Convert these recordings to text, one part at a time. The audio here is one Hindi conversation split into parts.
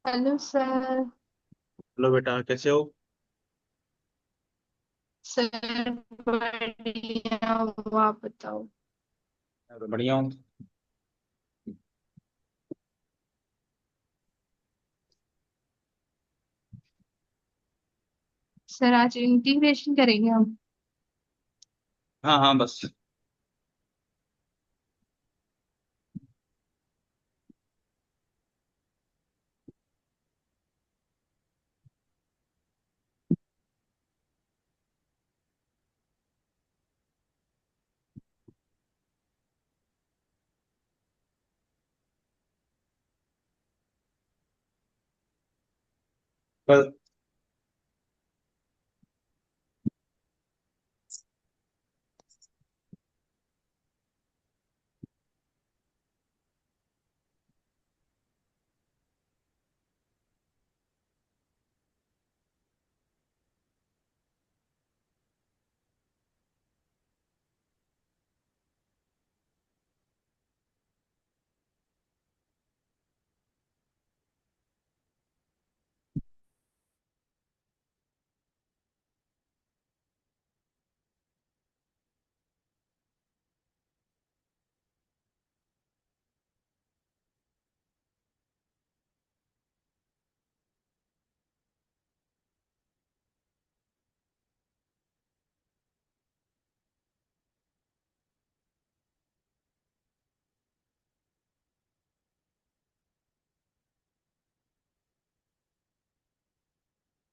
Hello sir. हेलो बेटा, कैसे हो? सर बढ़िया हूँ, आप बताओ। मैं तो बढ़िया हूँ। सर आज इंटीग्रेशन करेंगे हम। हाँ हाँ, बस। बस।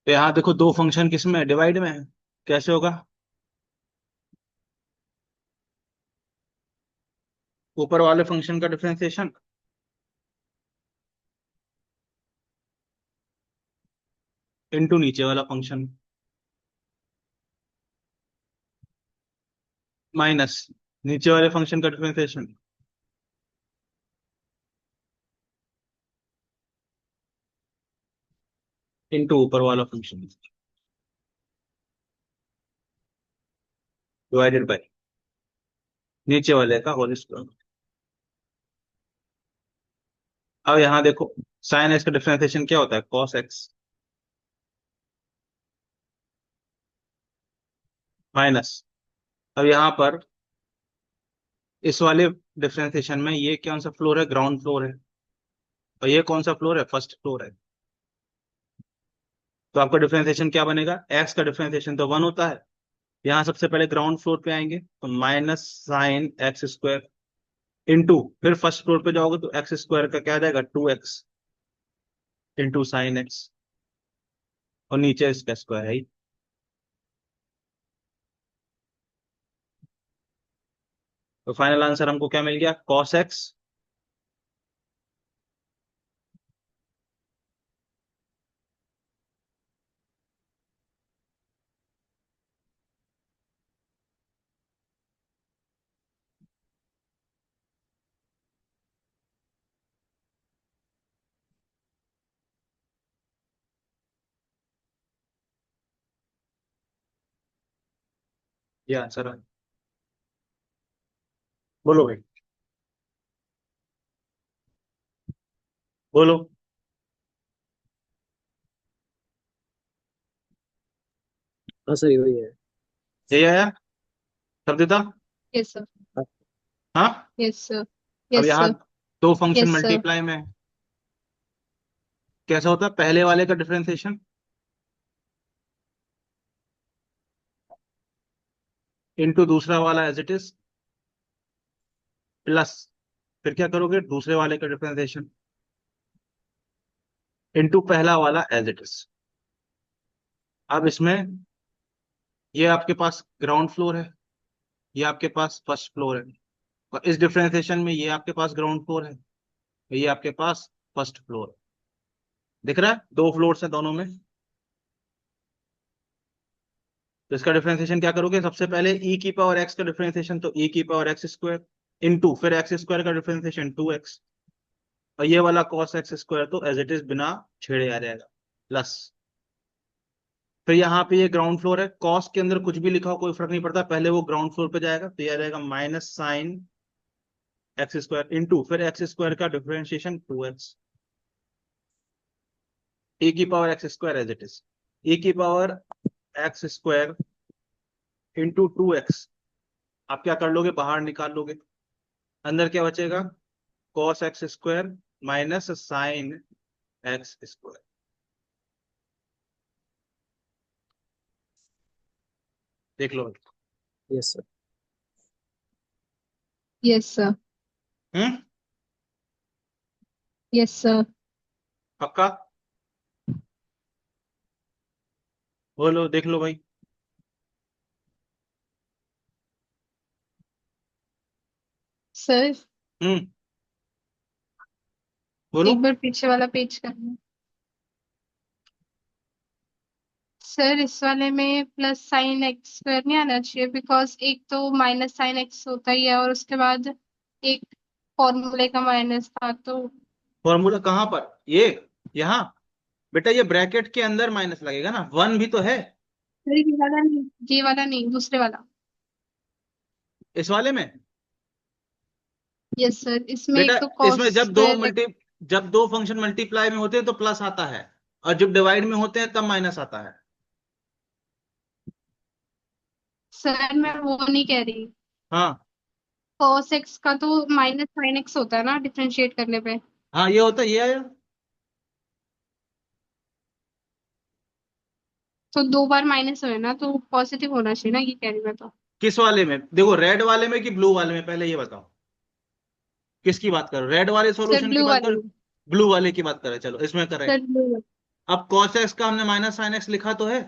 तो यहाँ देखो, दो फंक्शन किस में डिवाइड में है। कैसे होगा? ऊपर वाले फंक्शन का डिफरेंशिएशन इनटू नीचे वाला फंक्शन माइनस नीचे वाले फंक्शन का डिफरेंशिएशन इनटू ऊपर वाला फंक्शन डिवाइडेड बाय नीचे वाले का होल स्क्वायर। अब यहाँ देखो, साइन एक्स का डिफरेंशिएशन क्या होता है? Cos x minus. अब यहाँ पर इस वाले डिफरेंशिएशन में ये कौन सा फ्लोर है? ग्राउंड फ्लोर है। और ये कौन सा फ्लोर है? फर्स्ट फ्लोर है। तो आपका डिफरेंशिएशन क्या बनेगा? एक्स का डिफरेंशिएशन तो वन होता है। यहाँ सबसे पहले ग्राउंड फ्लोर पे आएंगे तो minus sine x square into, फिर फर्स्ट फ्लोर पे जाओगे तो एक्स स्क्वायर का क्या आ जाएगा? 2x into sine x. और नीचे इसका स्क्वायर है ही। तो फाइनल आंसर हमको क्या मिल गया? Cos x. ये आंसर है। बोलो भाई, बोलो। हाँ सर, वही है। यही आया? कर देता। Yes sir. हाँ। Yes sir. अब यस यहाँ सर। दो फंक्शन यस सर। मल्टीप्लाई में है। कैसा होता है पहले वाले का डिफरेंशिएशन इंटू दूसरा वाला एज इट इज प्लस, फिर क्या करोगे? दूसरे वाले का डिफरेंशिएशन इंटू पहला वाला एज इट इज। अब इसमें ये आपके पास ग्राउंड फ्लोर है, ये आपके पास फर्स्ट फ्लोर है। और इस डिफरेंशिएशन में ये आपके पास ग्राउंड फ्लोर है, ये आपके पास फर्स्ट फ्लोर है। दिख रहा है दो फ्लोर्स है दोनों में। तो इसका डिफरेंशिएशन क्या करोगे? सबसे पहले ई की पावर एक्स का डिफरेंशिएशन तो ई की पावर एक्स स्क्वायर इंटू, फिर एक्स स्क्वायर का डिफरेंशिएशन 2x। और ये वाला कॉस एक्स स्क्वायर तो एज इट इज बिना छेड़े आ जाएगा प्लस। फिर यहाँ पे ये ग्राउंड फ्लोर है, कॉस के अंदर कुछ भी लिखा हो कोई फर्क नहीं पड़ता, पहले वो ग्राउंड फ्लोर पे जाएगा तो ये आ जाएगा minus sine x square into, फिर एक्स स्क्वायर का डिफरेंशिएशन 2x। e की power x square as it is, e की power x square into 2x, आप क्या कर लोगे, बाहर निकाल लोगे, अंदर क्या बचेगा, cos x square minus sine x square. देख लो। Yes sir. Yes sir. Hmm, yes sir. पक्का, बोलो, देख लो भाई। सर हम्म, बोलो। एक बार पीछे वाला पेज करना। सर इस वाले में प्लस साइन एक्स स्क्वायर नहीं आना चाहिए, बिकॉज एक तो माइनस साइन एक्स होता ही है और उसके बाद एक फॉर्मूले का माइनस था तो। फॉर्मूला कहाँ पर, ये यहाँ, बेटा ये ब्रैकेट के अंदर माइनस लगेगा ना, वन भी तो है सर ये वाला नहीं, ये वाला नहीं, दूसरे वाला। इस वाले में। यस सर, इसमें बेटा एक तो कॉस इसमें स्क्वायर। जब दो फंक्शन मल्टीप्लाई में होते हैं तो प्लस आता है, और जब डिवाइड में होते हैं तब माइनस आता है। सर मैं वो नहीं कह रही। हाँ कॉस एक्स का तो माइनस साइन एक्स होता है ना डिफरेंशिएट करने पे। हाँ, ये होता है, ये आया। तो दो बार माइनस हुए ना, तो पॉजिटिव होना चाहिए ना, ये कह रही मैं तो। किस वाले में, देखो रेड वाले में कि ब्लू वाले में, पहले ये बताओ किसकी बात करो, रेड वाले सर सॉल्यूशन की ब्लू बात वाले करो, में। ब्लू वाले की बात करें, चलो इसमें सर करेक्ट। ब्लू वाले। अब cos x का हमने माइनस साइन एक्स लिखा तो है।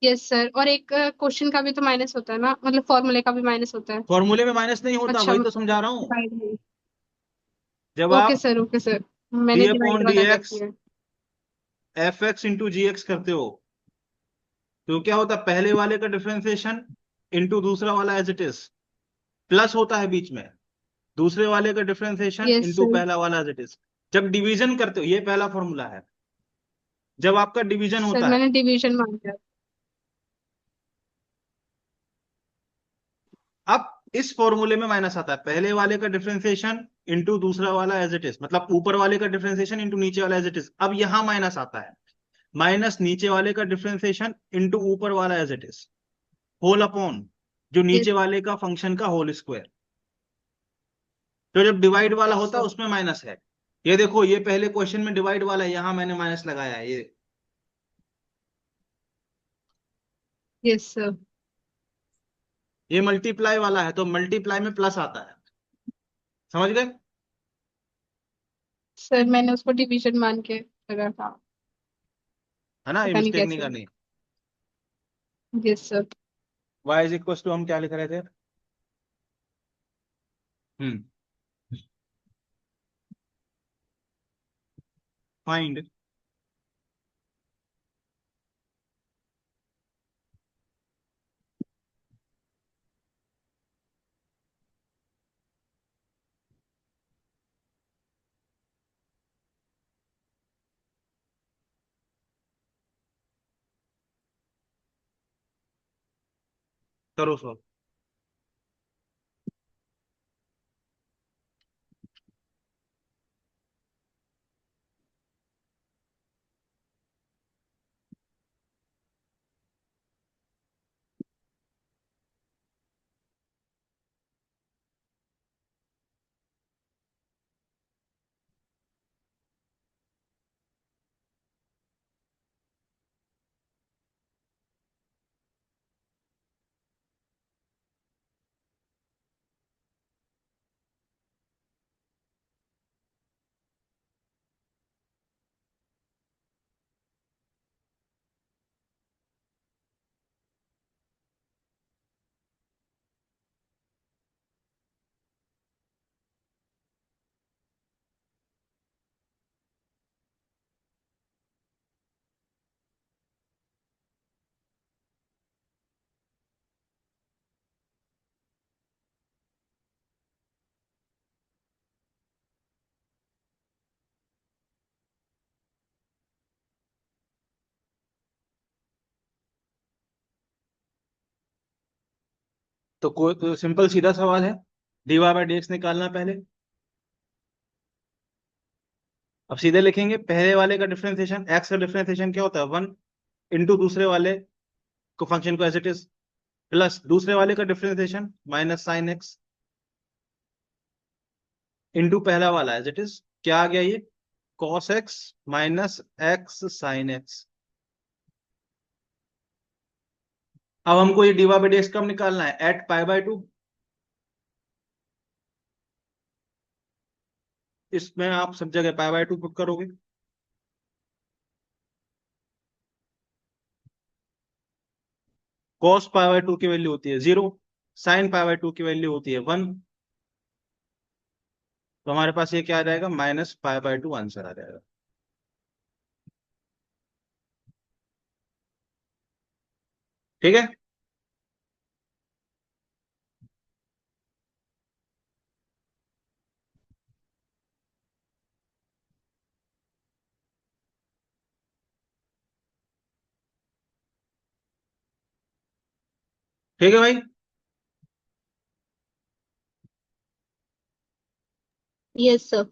यस सर, और एक क्वेश्चन का भी तो माइनस होता है ना, मतलब फॉर्मूले का भी माइनस होता है। फॉर्मूले में माइनस नहीं होता, अच्छा। वही तो समझा रहा हूँ। डिवाइड में। जब ओके आप सर, ओके सर। डी मैंने डिवाइड अपॉन डी वाला कर एक्स दिया। एफ एक्स इंटू जी एक्स करते हो, तो क्या होता है, पहले वाले का डिफरेंशिएशन इंटू दूसरा वाला एज इट इज, प्लस होता है बीच में, दूसरे वाले का डिफरेंशिएशन यस इंटू सर। पहला वाला एज इट इज। जब डिवीजन करते हो, ये पहला फॉर्मूला है, जब आपका डिवीजन सर होता है, मैंने डिवीजन मान लिया। अब इस फॉर्मूले में माइनस आता है, पहले वाले का डिफरेंशिएशन इंटू दूसरा वाला एज इट इज, मतलब ऊपर वाले का डिफरेंशिएशन इंटू नीचे वाला एज इट इज। अब यहां माइनस आता है, माइनस नीचे वाले का डिफरेंशिएशन इंटू ऊपर वाला as it is, whole upon जो यस। नीचे वाले का फंक्शन का होल स्क्वायर। तो जब डिवाइड वाला होता है सर। उसमें माइनस है। ये देखो, ये पहले क्वेश्चन में डिवाइड वाला है, यहां मैंने माइनस लगाया है, ये यस सर। ये मल्टीप्लाई वाला है, तो मल्टीप्लाई में प्लस आता है, समझ गए। सर मैंने उसको डिवीजन मान के लगा था। है ना, ये पता नहीं मिस्टेक नहीं कैसे। करनी। Yes sir. y is equal to, हम क्या लिख रहे थे, हम्म, फाइंड करो सॉल्व। तो कोई तो सिंपल सीधा सवाल है, dy बाई dx निकालना पहले। अब सीधे लिखेंगे, पहले वाले का डिफरेंशिएशन, एक्स का डिफरेंशिएशन क्या होता है, 1 इंटू दूसरे वाले को, फंक्शन को एज इट इज, प्लस दूसरे वाले का differentiation minus sine x into पहला वाला एज इट इज, क्या आ गया ये, cos x minus x sine x. अब हमको ये डीवा बाई डी एक्स कब निकालना है, एट पाई बाय 2। इसमें आप सब जगह पाई बाय 2 पुट करोगे, कॉस पाई बाय 2 की वैल्यू होती है 0, साइन पाई बाय 2 की वैल्यू होती है 1, तो हमारे पास ये क्या आ जाएगा, माइनस पाई बाय 2 आंसर आ जाएगा। ठीक है। ठीक है भाई। Yes sir.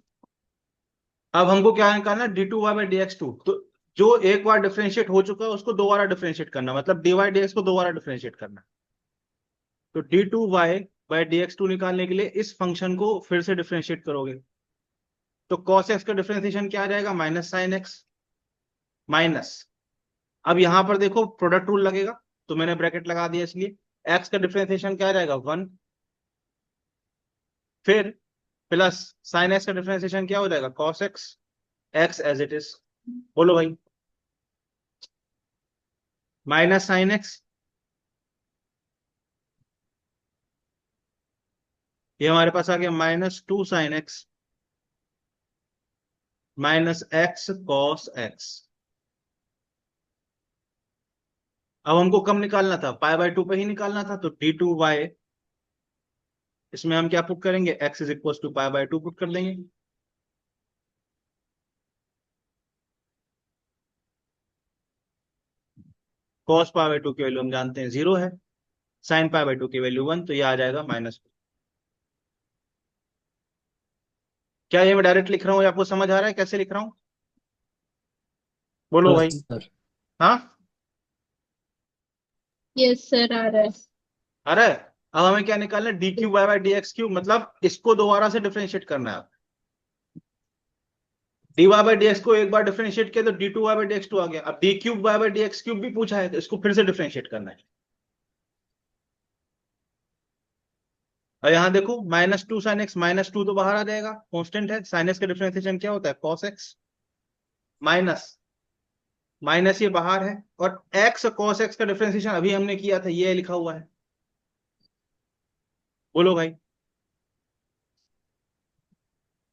अब हमको क्या निकालना है, D two Y by D x two, तो जो एक बार डिफरेंशिएट हो चुका है उसको दोबारा डिफरेंशिएट करना, मतलब डी वाई डी एक्स को दोबारा डिफरेंशिएट करना। तो D two Y by D x two निकालने के लिए इस फंक्शन को फिर से डिफरेंशिएट करोगे, तो कॉस एक्स का डिफरेंशिएशन क्या आ जाएगा, माइनस साइन एक्स माइनस, अब यहां पर देखो प्रोडक्ट रूल लगेगा, तो मैंने ब्रैकेट लगा दिया, इसलिए एक्स का डिफरेंशिएशन क्या आ जाएगा 1, फिर प्लस साइन एक्स का डिफरेंशिएशन क्या हो जाएगा, cos x, x as it is, बोलो भाई, माइनस साइन एक्स, ये हमारे पास आ गया -2 sin x minus x cos x. अब हमको कम निकालना था, पाई बाय 2 पे ही निकालना था, तो d2y, इसमें हम क्या पुट करेंगे, x is equal to pi by 2 put कर देंगे, कॉस पाई बाय 2 की वैल्यू हम जानते हैं 0 है, साइन पाई बाय 2 की वैल्यू 1, तो ये आ जाएगा माइनस। क्या ये मैं डायरेक्ट लिख रहा हूँ या आपको समझ आ रहा है कैसे लिख रहा हूँ, बोलो हाँ भाई। सर। हाँ, यस सर आ रहा है। अरे अब हमें क्या निकालना है, d q by by D x q, मतलब इसको दोबारा से डिफरेंशिएट करना है। D Y by D x को एक बार डिफरेंशिएट किया तो D two Y by D x two आ गया, अब d cube y by D x cube भी पूछा है, तो इसको फिर से डिफरेंशिएट करना है। और यहां देखो -2 sin x, -2 तो बाहर आ जाएगा, कांस्टेंट है, sin x का डिफरेंशिएशन क्या होता है, cos x, माइनस माइनस ये बाहर है, और x cos x का डिफरेंशिएशन अभी हमने किया था, ये लिखा हुआ है, बोलो भाई,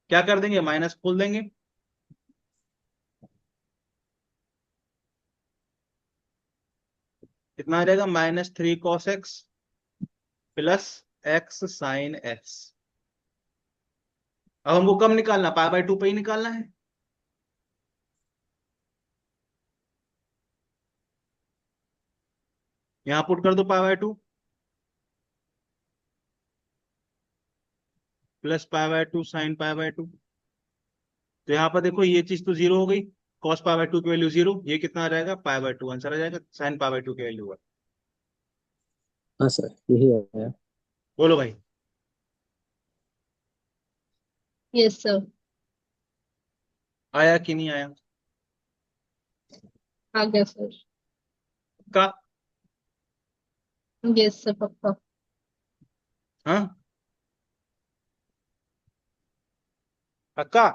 क्या कर देंगे, माइनस खोल देंगे, कितना आ जाएगा, -3 cos x plus x sin x। अब हमको कम निकालना, पाई बाय 2 पे ही निकालना है, यहां पुट कर दो पाई by 2 plus pi by 2 sine pi by 2, तो यहाँ पर देखो ये चीज तो 0 हो गई, कॉस पाई बाय 2 की वैल्यू 0, ये कितना आ जाएगा, पाई बाय 2 आंसर आ जाएगा, साइन पाई बाय 2 की वैल्यू है। हाँ सर, यही आया। बोलो भाई, यस सर। आया कि नहीं आया, आ गया सर। का, यस सर पक्का। हाँ, पक्का।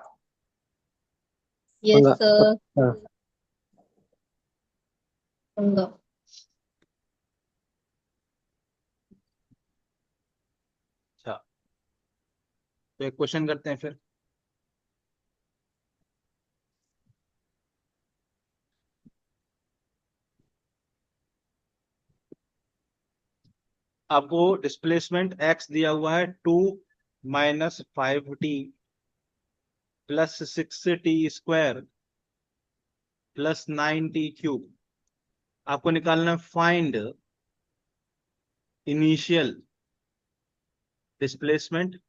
यस पंगा सर। पक्का। होगा। अच्छा, तो एक क्वेश्चन करते हैं फिर, आपको डिस्प्लेसमेंट एक्स दिया हुआ है 2 -5t plus 6t² plus 9t³ आपको निकालना है find initial displacement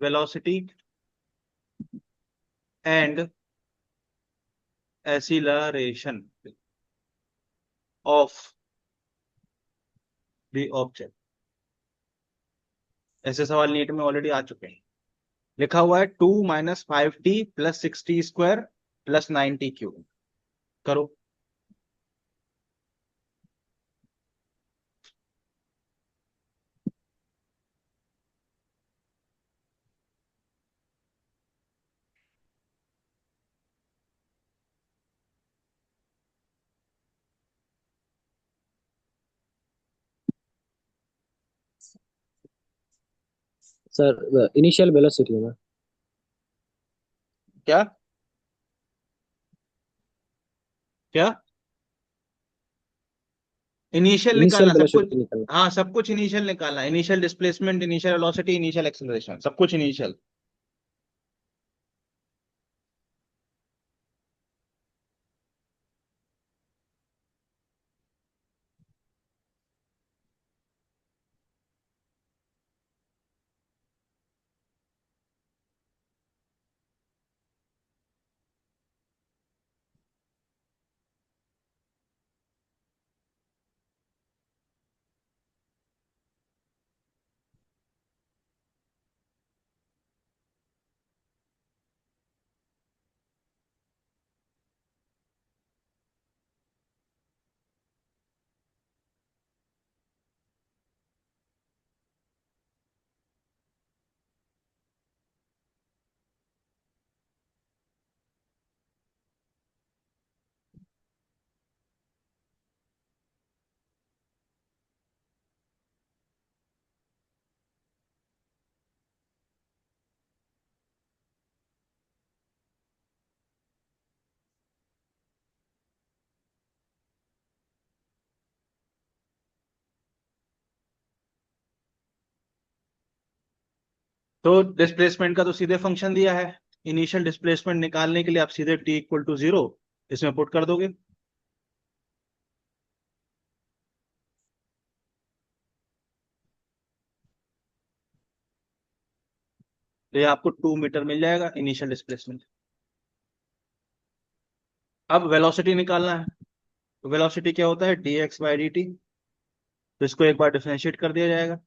velocity and acceleration of the object. ऐसे सवाल नीट में ऑलरेडी आ चुके हैं। लिखा हुआ है 2 - 5t + 6t² + 9t³ करो। सर इनिशियल वेलोसिटी है ना? क्या क्या इनिशियल इनिशियल निकालना सब कुछ। वेलोसिटी निकलना। हाँ, सब कुछ इनिशियल निकालना। Initial displacement, initial velocity, initial acceleration, सब कुछ इनिशियल। तो डिस्प्लेसमेंट का तो सीधे फंक्शन दिया है। इनिशियल डिस्प्लेसमेंट निकालने के लिए आप सीधे t = 0 इसमें पुट कर दोगे। तो ये आपको 2 मीटर मिल जाएगा इनिशियल डिस्प्लेसमेंट। अब वेलोसिटी निकालना है। तो वेलोसिटी क्या होता है? dx/dt। तो इसको एक बार डिफरेंशिएट कर दिया जाएगा।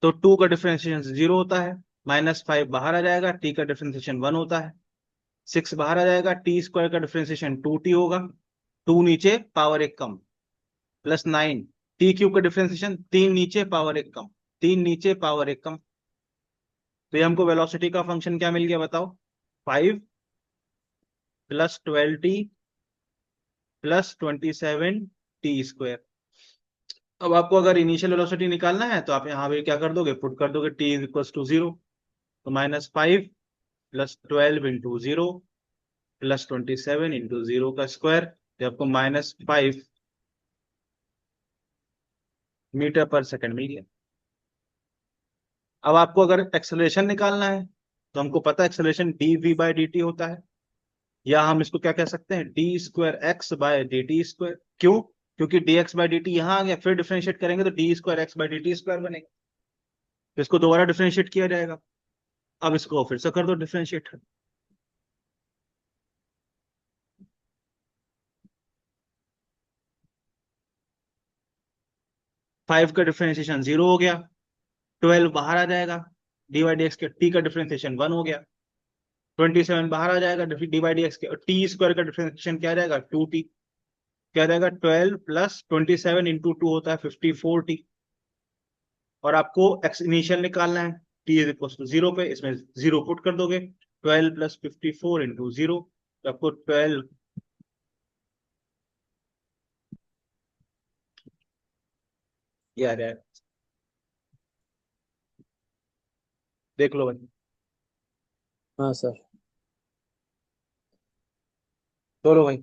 तो 2 का डिफरेंशिएशन 0 होता है। -5 बाहर आ जाएगा, t का डिफरेंशिएशन 1 होता है। 6 बाहर आ जाएगा, t² का डिफरेंशिएशन 2t होगा। 2 नीचे, पावर 1 कम, +9। t³ का डिफरेंशिएशन 3 नीचे, पावर 1 कम, 3 नीचे, पावर 1 कम। तो ये हमको वेलोसिटी का फंक्शन क्या मिल गया बताओ? 5 + 12t + 27t²। अब आपको अगर इनिशियल वेलोसिटी निकालना है तो आप यहाँ पे क्या कर दोगे? पुट कर दोगे t = 0। तो -5 + 12 × 0 + 27 × 0 का स्क्वायर। तो आपको -5 मीटर/सेकंड मिल गया। अब आपको अगर एक्सेलरेशन निकालना है तो हमको पता है एक्सेलरेशन dv/dt होता है। या हम इसको क्या कह सकते हैं? d²x/dt²। क्यों? क्योंकि dx/dt यहां आ गया, फिर डिफरेंशिएट करेंगे तो d²x/dt² बनेगा। तो इसको दोबारा डिफरेंशिएट किया जाएगा। अब इसको फिर से कर दो डिफरेंशिएट। 5 का डिफरेंशिएशन 0 हो गया, 12 बाहर आ जाएगा, dy/dx के t का डिफरेंशिएशन 1 हो गया, 27 बाहर आ जाएगा, dy/dx के t² का डिफरेंशिएशन क्या आ जाएगा? 2t। क्या आ जाएगा? 12 + 27 × 2 होता है 54t। और आपको एक्स इनिशियल निकालना है। t = 0 पे इसमें 0 पुट कर दोगे। 12 + 54 × 0, तो आपको 12 ये आ जाएगा। देख लो भाई। हाँ सर। बोलो भाई।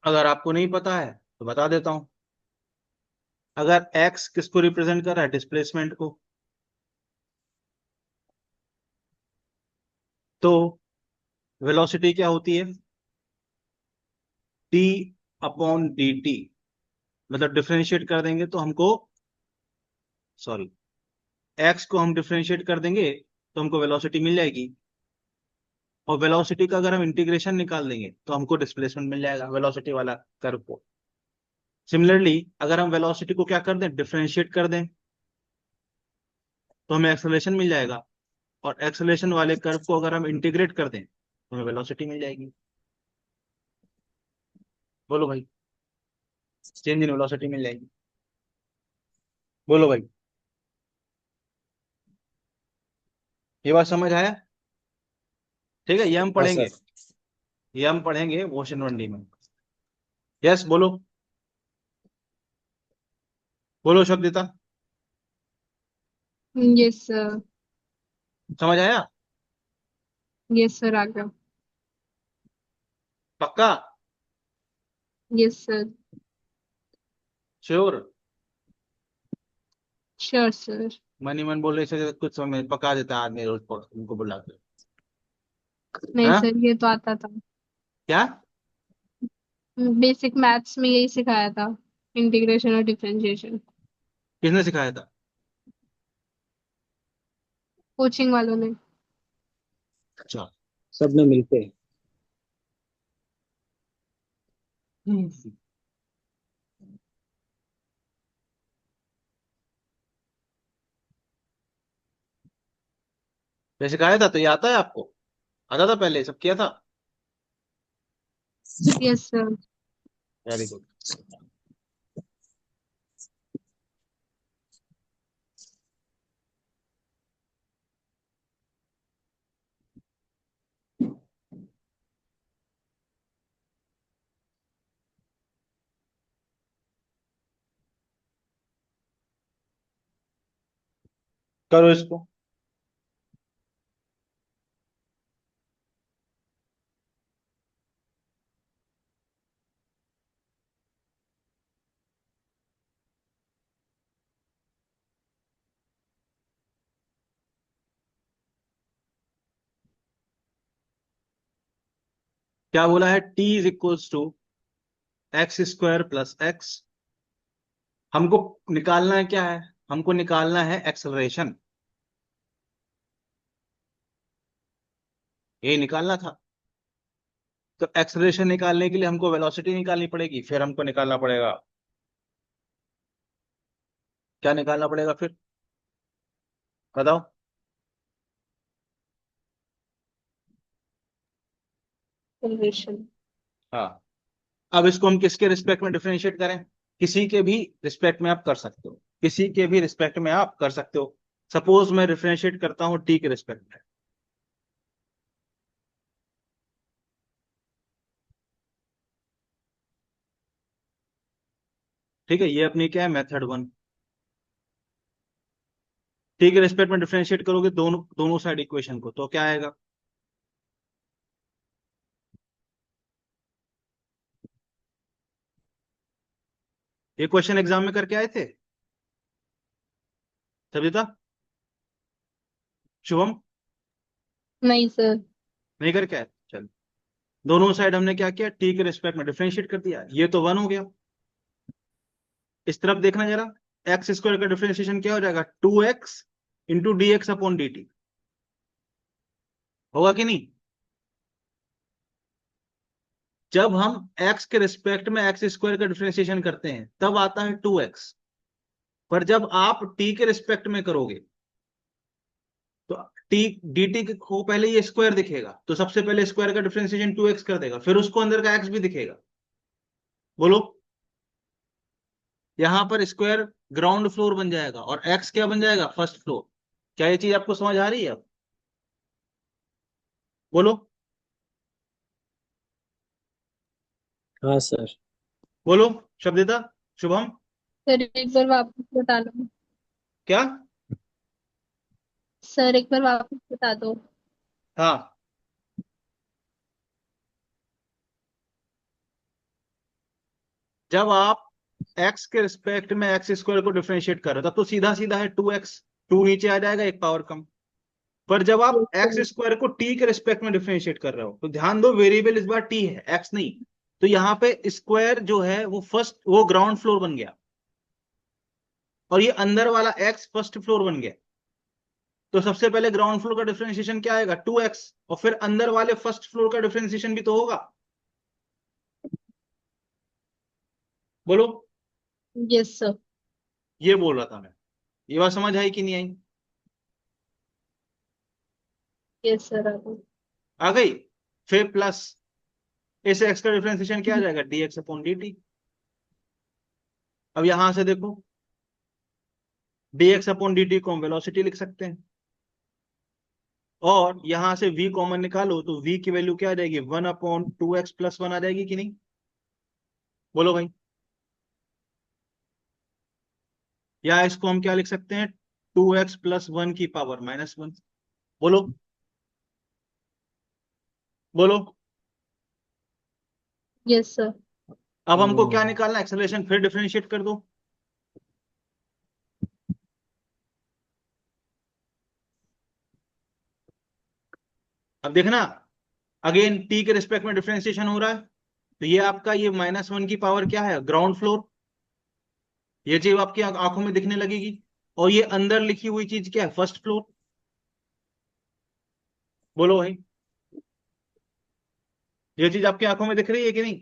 अगर आपको नहीं पता है तो बता देता हूं। अगर x किसको रिप्रेजेंट कर रहा है? डिस्प्लेसमेंट को। तो वेलोसिटी क्या होती है? T upon d T. मतलब डिफरेंशिएट कर देंगे तो हमको, सॉरी, एक्स को हम डिफरेंशिएट कर देंगे तो हमको वेलोसिटी मिल जाएगी। और वेलोसिटी का अगर हम इंटीग्रेशन निकाल देंगे तो हमको डिस्प्लेसमेंट मिल जाएगा वेलोसिटी वाला कर्व को। सिमिलरली अगर हम वेलोसिटी को क्या कर दें, डिफरेंशिएट कर दें, तो हमें एक्सेलरेशन मिल जाएगा। और एक्सेलरेशन वाले कर्व को अगर हम इंटीग्रेट कर दें तो हमें वेलोसिटी मिल जाएगी। बोलो भाई, चेंज इन वेलोसिटी मिल जाएगी। बोलो भाई, ये बात समझ आया? ठीक है, ये हम हाँ पढ़ेंगे, सर। ये हम पढ़ेंगे मोशन 1D में। यस बोलो, बोलो शब्दिता, यस सर। समझ आया? यस सर, आ गया। पक्का? Yes sir. Sure? Sure sir. Money मन बोलने से कुछ समय पका देता है आदमी रोज पर उनको बुला के। नहीं हाँ, सर, ये तो आता था। क्या? बेसिक मैथ्स में यही सिखाया था, इंटीग्रेशन और डिफरेंशिएशन। किसने सिखाया था? कोचिंग वालों ने। अच्छा। सब में मिलते हैं। हम्म। वैसे सिखाया था तो ये आता है आपको? आता था पहले, सब किया था? Yes sir. Very good. करो इसको। क्या बोला है? T is equals to x square plus x. हमको निकालना है क्या है? हमको निकालना है एक्सेलरेशन। ये निकालना था। तो एक्सेलरेशन निकालने के लिए हमको वेलोसिटी निकालनी पड़ेगी, फिर हमको निकालना पड़ेगा, क्या निकालना पड़ेगा फिर? बताओ। एक्सेलरेशन। हाँ। अब इसको हम किसके रिस्पेक्ट में डिफरेंशिएट करें? किसी के भी रिस्पेक्ट में आप कर सकते हो, किसी के भी रिस्पेक्ट में आप कर सकते हो। सपोज मैं डिफरेंशिएट करता हूं टी के रिस्पेक्ट में। ठीक है, ये अपनी क्या है, मेथड 1। टी के रिस्पेक्ट में डिफरेंशिएट करोगे दोनों दोनों साइड इक्वेशन को, तो क्या आएगा? ये क्वेश्चन एग्जाम में करके आए थे सविता, शुभम? नहीं सर। नहीं करके आए, चल। दोनों साइड हमने क्या किया, टी के रिस्पेक्ट में डिफरेंशिएट कर दिया, ये तो 1 हो गया। इस तरफ देखना जरा, एक्स स्क्वायर का डिफरेंशिएशन क्या हो जाएगा, 2x into d x upon d T. होगा कि नहीं? जब हम x के रिस्पेक्ट में एक्स स्क्वायर का डिफरेंशिएशन करते हैं तब आता है 2x। पर जब आप t के रिस्पेक्ट में करोगे तो टी डी टी को पहले ये स्क्वायर दिखेगा, तो सबसे पहले स्क्वायर का डिफरेंशिएशन 2x कर देगा, फिर उसको अंदर का x भी दिखेगा। बोलो। यहां पर स्क्वायर ग्राउंड फ्लोर बन जाएगा और x क्या बन जाएगा, फर्स्ट फ्लोर। क्या ये चीज आपको समझ आ रही है अब? बोलो, हाँ सर। बोलो शब्दिता, शुभम। सर एक बार वापस बता दो। क्या? सर एक बार वापस बता दो। हाँ, जब आप x के रिस्पेक्ट में एक्स स्क्वायर को डिफरेंशिएट कर रहे हो तब तो सीधा सीधा है 2x। 2 नीचे आ जाएगा, एक पावर कम। पर जब आप Yes, एक्स sir. स्क्वायर को टी के रिस्पेक्ट में डिफरेंशिएट कर रहे हो तो ध्यान दो, वेरिएबल इस बार टी है, एक्स नहीं। तो यहाँ पे स्क्वायर जो है वो ग्राउंड फ्लोर बन गया, और ये अंदर वाला एक्स फर्स्ट फ्लोर बन गया। तो सबसे पहले ग्राउंड फ्लोर का डिफरेंशिएशन क्या आएगा, 2x, और फिर अंदर वाले फर्स्ट फ्लोर का डिफरेंशिएशन भी तो होगा। बोलो। Yes, sir. ये बोल रहा था मैं। ये बात समझ आई कि नहीं आई? Yes, sir. Rahul. आ गई। फिर प्लस इस एक्स का डिफरेंशिएशन क्या आ जाएगा, dx अपॉन dt। अब यहां से देखो, dx अपॉन dt को हम वेलोसिटी लिख सकते हैं, और यहां से v कॉमन निकालो तो v की वैल्यू क्या आ जाएगी, 1/2x+1 आ जाएगी कि नहीं? बोलो भाई। या इसको हम क्या लिख सकते हैं, 2x+1 की पावर -1। बोलो। बोलो। Yes, sir. अब हमको क्या निकालना, एक्सेलरेशन, फिर डिफरेंशिएट कर दो। अब देखना, अगेन t के रिस्पेक्ट में डिफरेंशिएशन हो रहा है, तो ये आपका ये -1 की पावर क्या है, ग्राउंड फ्लोर। ये चीज आपकी आंखों में दिखने लगेगी, और ये अंदर लिखी हुई चीज क्या है, फर्स्ट फ्लोर। बोलो भाई, ये चीज आपकी आंखों में दिख रही है कि नहीं?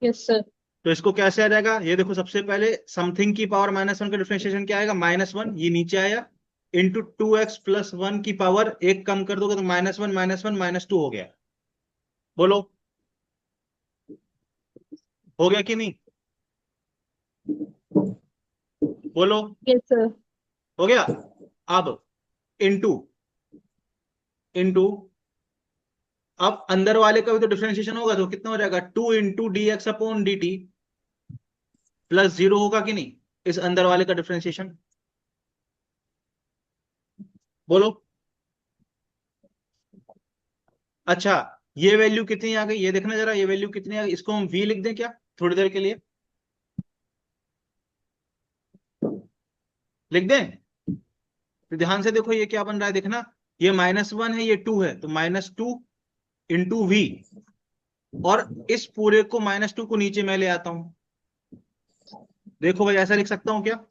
Yes, sir. तो इसको कैसे आ जाएगा, ये देखो, सबसे पहले समथिंग की पावर -1 का डिफरेंशिएशन क्या आएगा, -1, ये नीचे आया, इंटू 2x+1 की पावर एक कम कर दोगे तो -1 -1 -2 हो गया। बोलो, हो गया कि नहीं? बोलो, Yes, sir. हो गया। अब इंटू इंटू अब अंदर वाले का भी तो डिफरेंशिएशन होगा, तो कितना हो जाएगा, 2 × dx/dt +0 होगा कि नहीं, इस अंदर वाले का डिफरेंशिएशन। बोलो। अच्छा, ये वैल्यू कितनी आ गई, ये देखना जरा, ये वैल्यू कितनी आ गई, इसको हम v लिख दें क्या थोड़ी देर के लिए, लिख दें? तो ध्यान से देखो ये क्या बन रहा है, देखना, ये -1 है, ये 2 है, तो -2 × v, और इस पूरे को -2 को नीचे मैं ले आता हूं। देखो भाई, ऐसा लिख सकता हूं क्या,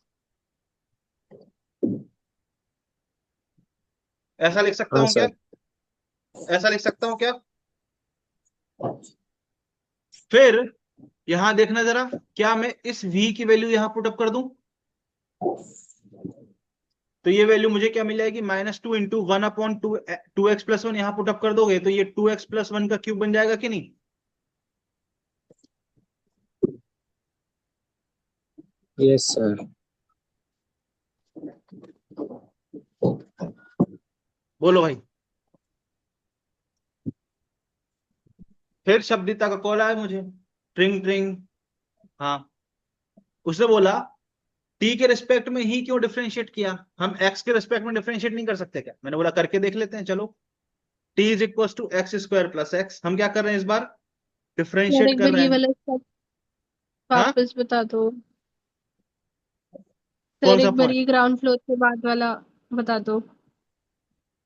ऐसा लिख सकता हाँ हूं क्या, सर। ऐसा लिख सकता हूं क्या? फिर यहां देखना जरा, क्या मैं इस v की वैल्यू यहां पुटअप कर दूं, तो ये वैल्यू मुझे क्या मिल जाएगी, -2 × 1/2x+1, यहां पुटअप कर दोगे तो ये 2x+1 का क्यूब बन जाएगा कि नहीं? Yes sir. बोलो भाई। फिर शब्दिता का कॉल आया मुझे, ट्रिंग ट्रिंग। हाँ, उसने बोला टी के रिस्पेक्ट में ही क्यों डिफरेंशिएट किया, हम एक्स के रिस्पेक्ट में डिफरेंशिएट नहीं कर सकते क्या? मैंने बोला करके देख लेते हैं, चलो। T is equal to x² + x, हम क्या कर रहे हैं इस बार, यार डिफरेंशिएट एक कर बार रहे ये हैं। वाला सब हाँ, वापस बता दो। कौन सर सा एक बार पॉइंट, ये ग्राउंड फ्लोर के बाद वाला बता दो।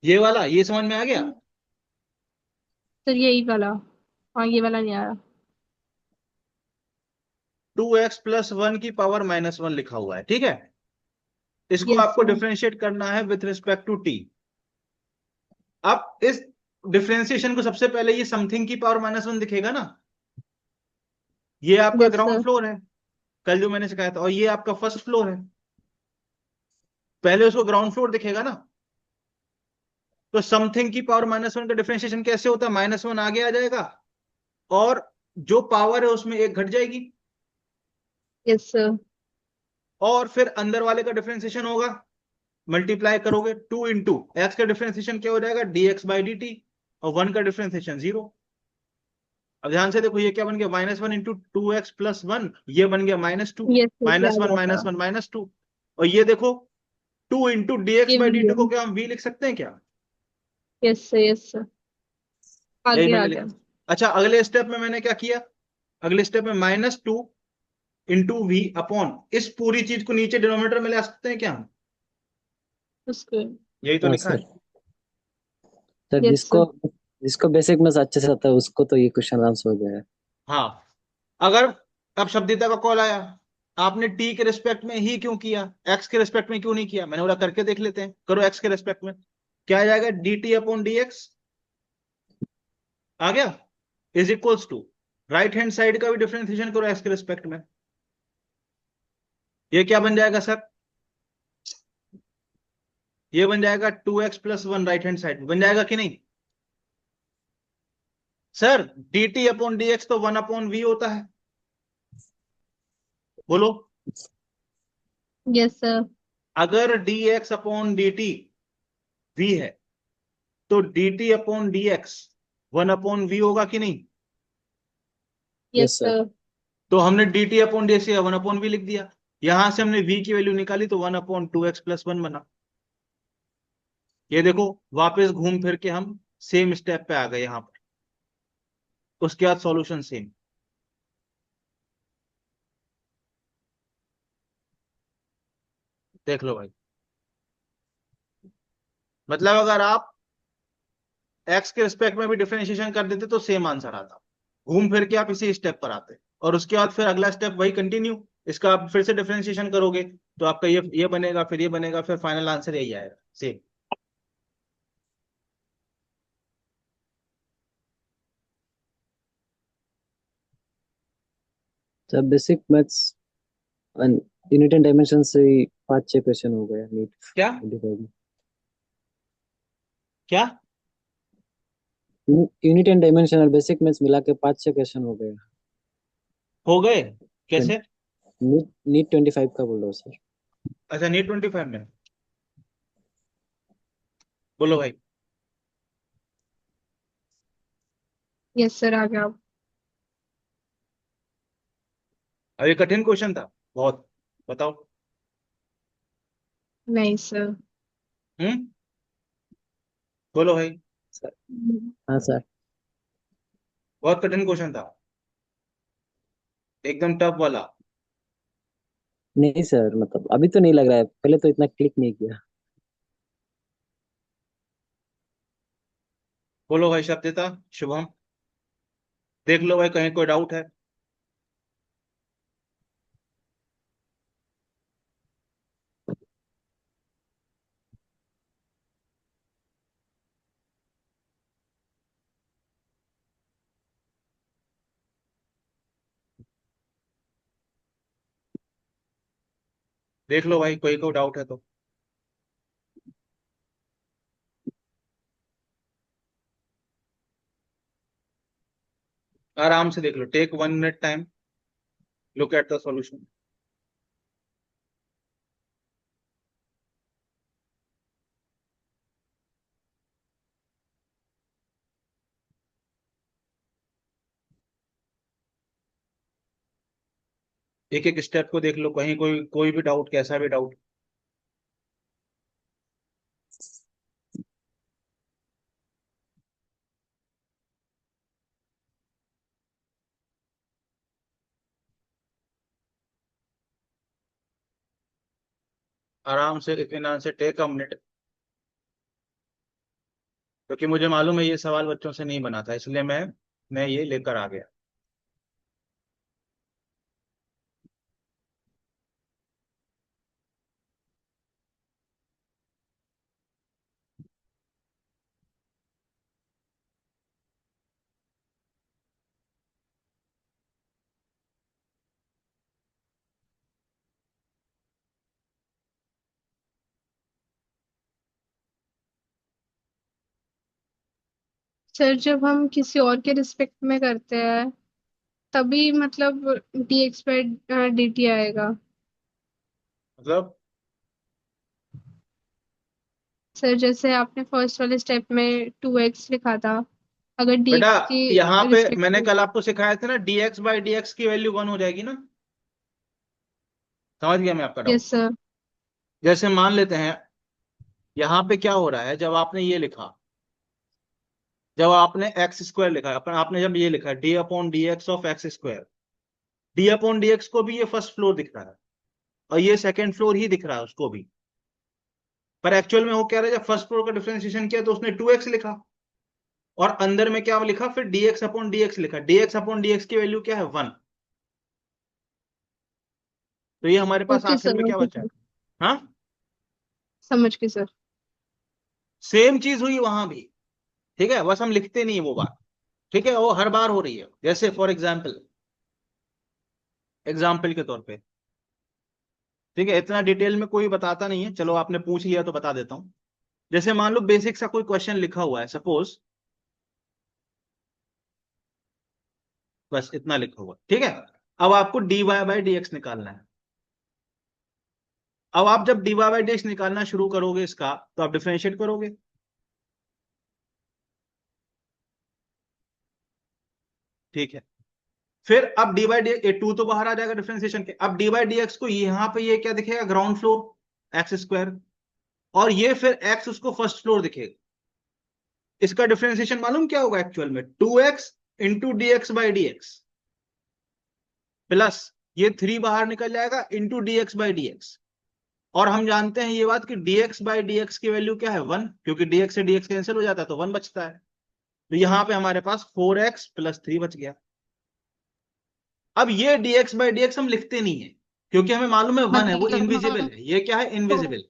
ये वाला, ये समझ में आ गया? सर यही वाला। हाँ ये वाला नहीं आ रहा। 2x+1 की पावर -1 लिखा हुआ है, ठीक है, इसको यस आपको सर। डिफरेंशिएट करना है विथ रिस्पेक्ट टू टी। अब इस डिफरेंशिएशन को सबसे पहले ये समथिंग की पावर -1 दिखेगा ना, ये आपका यस ग्राउंड सर। फ्लोर है, कल जो मैंने सिखाया था, और ये आपका फर्स्ट फ्लोर है, पहले उसको ग्राउंड फ्लोर दिखेगा ना। तो समथिंग की पावर -1 का डिफरेंशिएशन कैसे होता है, -1 आगे आ जाएगा, और जो पावर है उसमें एक घट जाएगी, यस सर। और फिर अंदर वाले का डिफरेंशिएशन होगा, मल्टीप्लाई करोगे, 2 × x का डिफरेंशिएशन क्या हो जाएगा, dx/dt, और 1 का डिफरेंशिएशन 0। अब ध्यान से देखो, ये क्या बन गया, -1 × 2x+1, ये बन गया -2, यस सर क्या आ -1 गया था। -1 -2, और ये देखो 2 × ये भी dx/dt है। को क्या हम v लिख सकते हैं क्या? Yes sir yes sir. यही आगे आ मैंने गया। लिखा। अच्छा, अगले स्टेप में मैंने क्या किया, अगले स्टेप में -2 × v अपॉन इस पूरी चीज को नीचे डिनोमिनेटर में ले आ सकते हैं क्या हम? उसको। यही तो हाँ लिखा है। सर। सर यस जिसको सर। जिसको बेसिक मैथ्स अच्छे से आता है उसको तो ये क्वेश्चन आंसर हो गया है। हाँ, अगर अब शब्दिता का कॉल आया, आपने टी के रिस्पेक्ट में ही क्यों किया, एक्स के रिस्पेक्ट में क्यों नहीं किया, मैंने बोला करके देख लेते हैं, करो एक्स के रिस्पेक्ट में। क्या आ जाएगा, d T upon D x आ गया, is equals to, right hand side का भी डिफरेंशिएशन करो एक्स के रिस्पेक्ट में, ये क्या बन जाएगा सर, ये बन जाएगा 2x+1, राइट हैंड साइड में बन जाएगा कि नहीं sir. D T upon D x तो 1/v होता है, बोलो। Yes sir. अगर d x upon d t v है, तो d T upon D x 1/v होगा कि नहीं। Yes yes sir. सर। तो हमने d T upon D x 1/v लिख दिया, यहां से हमने v की वैल्यू निकाली तो 1/2x+1 बना। ये देखो, वापस घूम फिर के हम सेम स्टेप पे आ गए यहां पर, उसके बाद सॉल्यूशन सेम। देख लो भाई, मतलब अगर आप एक्स के रिस्पेक्ट में भी डिफरेंशिएशन कर देते तो सेम आंसर आता, घूम फिर के आप इसी स्टेप पर आते, और उसके बाद फिर अगला स्टेप वही कंटिन्यू, इसका आप फिर से डिफरेंशिएशन करोगे तो आपका ये बनेगा, फिर ये बनेगा, फिर फाइनल आंसर यही आएगा same. Sir basic maths unit and dimension से ही 5-6 क्वेश्चन हो गया नीट क्या 25 में। क्या यूनिट एंड डायमेंशन और बेसिक मैथ्स मिला के 5-6 क्वेश्चन हो गए। हो गए, कैसे। नीट नीट 25 का बोल रहा हूँ सर। अच्छा, नीट 25 में, बोलो भाई। यस सर, आ गया आप। अब ये कठिन क्वेश्चन था बहुत, बताओ। नहीं सर। हम्म, बोलो भाई। सर हाँ सर। बहुत कठिन क्वेश्चन था, एकदम टफ वाला। नहीं सर, मतलब अभी तो नहीं लग रहा है, पहले तो इतना क्लिक नहीं किया। बोलो भाई शब्दिता, शुभम, देख लो भाई कहीं कोई डाउट है। देख लो भाई कोई डाउट है तो। आराम से देख लो, take 1 minute time, look at the solution. एक एक स्टेप को देख लो, कहीं कोई भी डाउट, कैसा भी डाउट। आराम से इत्मीनान से टेक अ मिनट, क्योंकि मुझे मालूम है ये सवाल बच्चों से नहीं बना था, इसलिए मैं ये लेकर आ गया। सर जब हम किसी और के रिस्पेक्ट में करते हैं तभी मतलब D x by D T आएगा। मतलब सर जैसे आपने फर्स्ट वाले स्टेप में 2x लिखा था, अगर डी बेटा, एक्स यहाँ के पे रिस्पेक्ट मैंने में। कल आपको सिखाया था ना, dx बाई डी एक्स की वैल्यू 1 हो जाएगी ना, समझ गया मैं आपका यस डाउट। सर। जैसे मान लेते हैं, यहाँ पे क्या हो रहा है, जब आपने ये लिखा, जब आपने एक्स स्क्वायर लिखा, आपने जब ये लिखा D upon D x of x square, D upon D x को भी ये फर्स्ट फ्लोर दिख रहा है, और ये सेकंड फ्लोर ही दिख रहा है उसको भी, पर एक्चुअल में वो क्या रहा है, जब फर्स्ट फ्लोर का डिफरेंशिएशन किया तो उसने 2x लिखा, और अंदर में क्या लिखा, फिर dx अपॉन dx लिखा। dx अपॉन dx की वैल्यू क्या है, 1। तो ये हमारे पास ओके आखिर सर, में क्या ओके बचा है? सर, हाँ, समझ गई सर। सेम चीज हुई वहां भी। ठीक है, बस हम लिखते नहीं है वो बात। ठीक है, वो हर बार हो रही है। जैसे फॉर एग्जाम्पल, एग्जाम्पल के तौर पे, ठीक है, इतना डिटेल में कोई बताता नहीं है, चलो आपने पूछ लिया तो बता देता हूं। जैसे मान लो बेसिक सा कोई क्वेश्चन लिखा हुआ है, सपोज, बस इतना लिखा हुआ है, ठीक है। अब आपको dy बाई डी एक्स निकालना है। अब आप जब dy बाई डी एक्स निकालना शुरू करोगे इसका, तो आप डिफरेंशिएट करोगे। ठीक है, फिर अब डी बाई डी, टू तो बाहर आ जाएगा डिफरेंशिएशन के। अब डी बाई डी एक्स को यहां पे ये क्या दिखेगा, ग्राउंड फ्लोर एक्स स्क्वायर, और ये फिर एक्स उसको फर्स्ट फ्लोर दिखेगा। इसका डिफरेंशिएशन मालूम क्या होगा एक्चुअल में, 2x into d x by D x, plus ये 3 बाहर निकल जाएगा into d x by D x. और हम जानते हैं ये बात कि dx बाई डी एक्स की वैल्यू क्या है, 1, क्योंकि dx से dx कैंसिल हो जाता है तो 1 बचता है। तो यहां पे हमारे पास 4x प्लस 3 बच गया। अब ये dx बाई डी एक्स हम लिखते नहीं है, क्योंकि हमें मालूम है 1 है, वो मतलब इनविजिबल है। ये क्या है, इनविजिबल।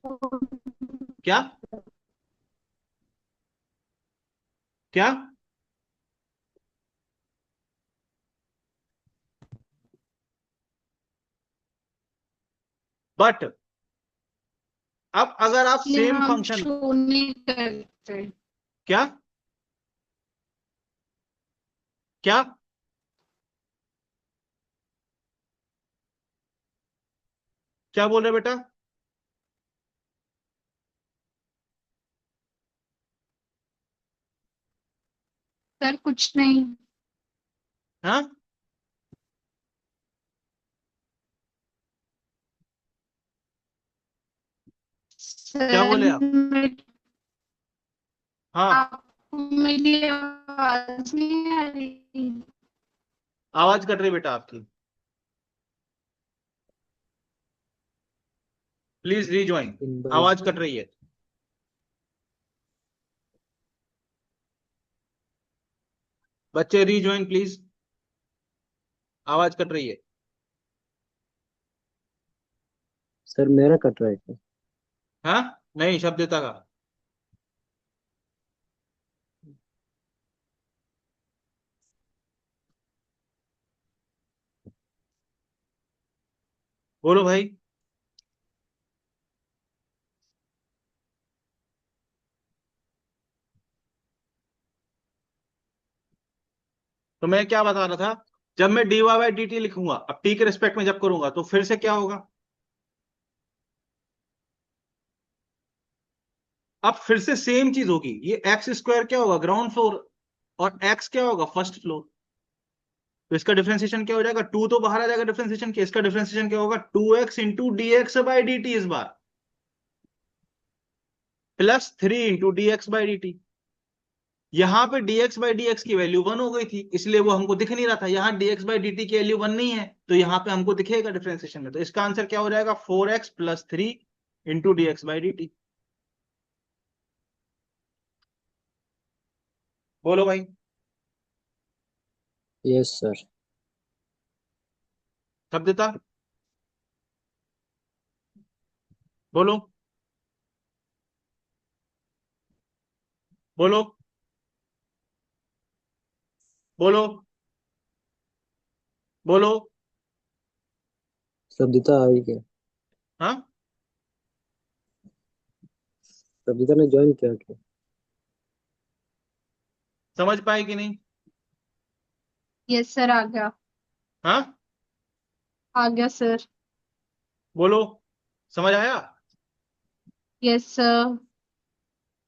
क्या, क्या? बट अब अगर आप इसलिए सेम हम फंक्शन, शो नहीं करते। क्या, क्या, क्या बोल रहे बेटा? सर कुछ नहीं। हाँ, क्या सर बोले आप? हाँ, आपको मेरी आवाज नहीं आ रही? आवाज कट रही बेटा आपकी, प्लीज रीज्वाइन। इन बाई आवाज कट रही है, बच्चे रीज्वाइन प्लीज, आवाज कट रही है। सर मेरा कट रहा है क्या? हाँ, नहीं, शब्दता का। बोलो भाई। तो मैं क्या बता रहा था, जब मैं D Y by D T लिखूंगा, अब टी के रिस्पेक्ट में जब करूंगा, तो फिर से क्या होगा, अब फिर से सेम चीज होगी। ये एक्स स्क्वायर क्या होगा, ग्राउंड फ्लोर, और एक्स क्या होगा, फर्स्ट फ्लोर। तो इसका डिफरेंशिएशन क्या हो जाएगा, 2 तो बाहर आ जाएगा डिफरेंशिएशन के, इसका डिफरेंशिएशन क्या होगा, 2x into d x by D t इस बार, plus 3 into d x by D t. यहां पे dx बाई डी एक्स की वैल्यू 1 हो गई थी, इसलिए वो हमको दिख नहीं रहा था। यहाँ dx बाई डी टी की वैल्यू 1 नहीं है, तो यहाँ पे हमको दिखेगा डिफरेंशिएशन में। तो इसका आंसर क्या हो जाएगा, 4x plus 3 into d x by D T. बोलो भाई। Yes sir. शब्दता, बोलो, बोलो, बोलो, बोलो। शब्दिता आई क्या? हाँ, शब्दिता ने ज्वाइन किया क्या? समझ पाए कि नहीं? यस सर, आ गया। हाँ, आ गया सर। बोलो, समझ आया? Yes sir.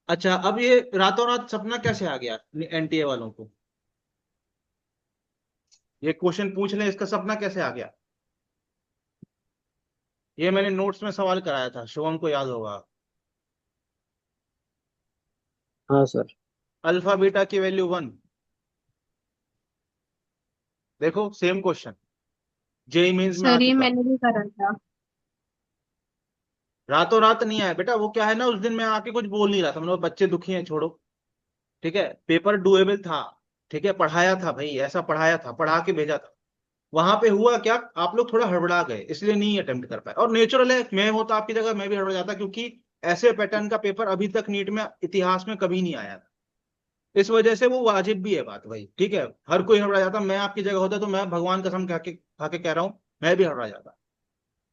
अच्छा, अब ये रातों रात सपना कैसे आ गया एनटीए वालों को, ये क्वेश्चन पूछ लें, इसका सपना कैसे आ गया? ये मैंने नोट्स में सवाल कराया था, शिवम को याद होगा। हाँ सर। अल्फा बीटा की वैल्यू 1, देखो सेम क्वेश्चन, जेई मेंस में आ सर ये चुका। मैंने भी करा था। रातों रात नहीं आया बेटा, वो क्या है ना, उस दिन मैं आके कुछ बोल नहीं रहा था, मतलब बच्चे दुखी हैं, छोड़ो। ठीक है, पेपर डुएबल था। ठीक है, पढ़ाया था भाई, ऐसा पढ़ाया था, पढ़ा के भेजा था। वहां पे हुआ क्या, आप लोग थोड़ा हड़बड़ा गए, इसलिए नहीं अटेम्प्ट कर पाए। और नेचुरल है, मैं होता आपकी जगह मैं भी हड़बड़ा जाता, क्योंकि ऐसे पैटर्न का पेपर अभी तक नीट में इतिहास में कभी नहीं आया था। इस वजह से वो वाजिब भी है बात भाई। ठीक है, हर कोई हड़बड़ा जाता, मैं आपकी जगह होता तो मैं भगवान कसम खा के कह रहा हूँ, मैं भी हड़बड़ा जाता।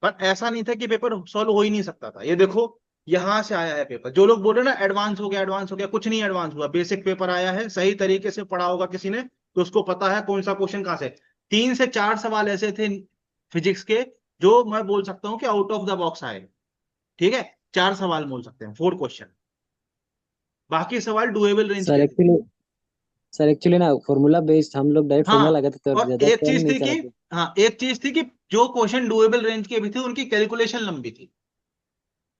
पर ऐसा नहीं था कि पेपर सॉल्व हो ही नहीं सकता था। ये देखो, यहां से आया है पेपर। जो लोग बोल रहे हैं ना एडवांस हो गया, एडवांस हो गया, कुछ नहीं एडवांस हुआ। बेसिक पेपर आया है, सही तरीके से पढ़ा होगा किसी ने तो उसको पता है कौन सा क्वेश्चन कहां से। 3 से 4 सवाल ऐसे थे फिजिक्स के, जो मैं बोल सकता हूँ कि आउट ऑफ द बॉक्स आए। ठीक है, 4 सवाल बोल सकते हैं, 4 क्वेश्चन। बाकी सवाल डुएबल रेंज सर के थे। एक्चुअली सर एक्चुअली ना फॉर्मूला बेस्ड हम लोग डायरेक्ट फॉर्मूला हाँ, लगाते थे, और और ज्यादा एक टाइम चीज नहीं थी कि, चलाते। हाँ एक चीज थी कि जो क्वेश्चन डुएबल रेंज के भी थे उनकी कैलकुलेशन लंबी थी।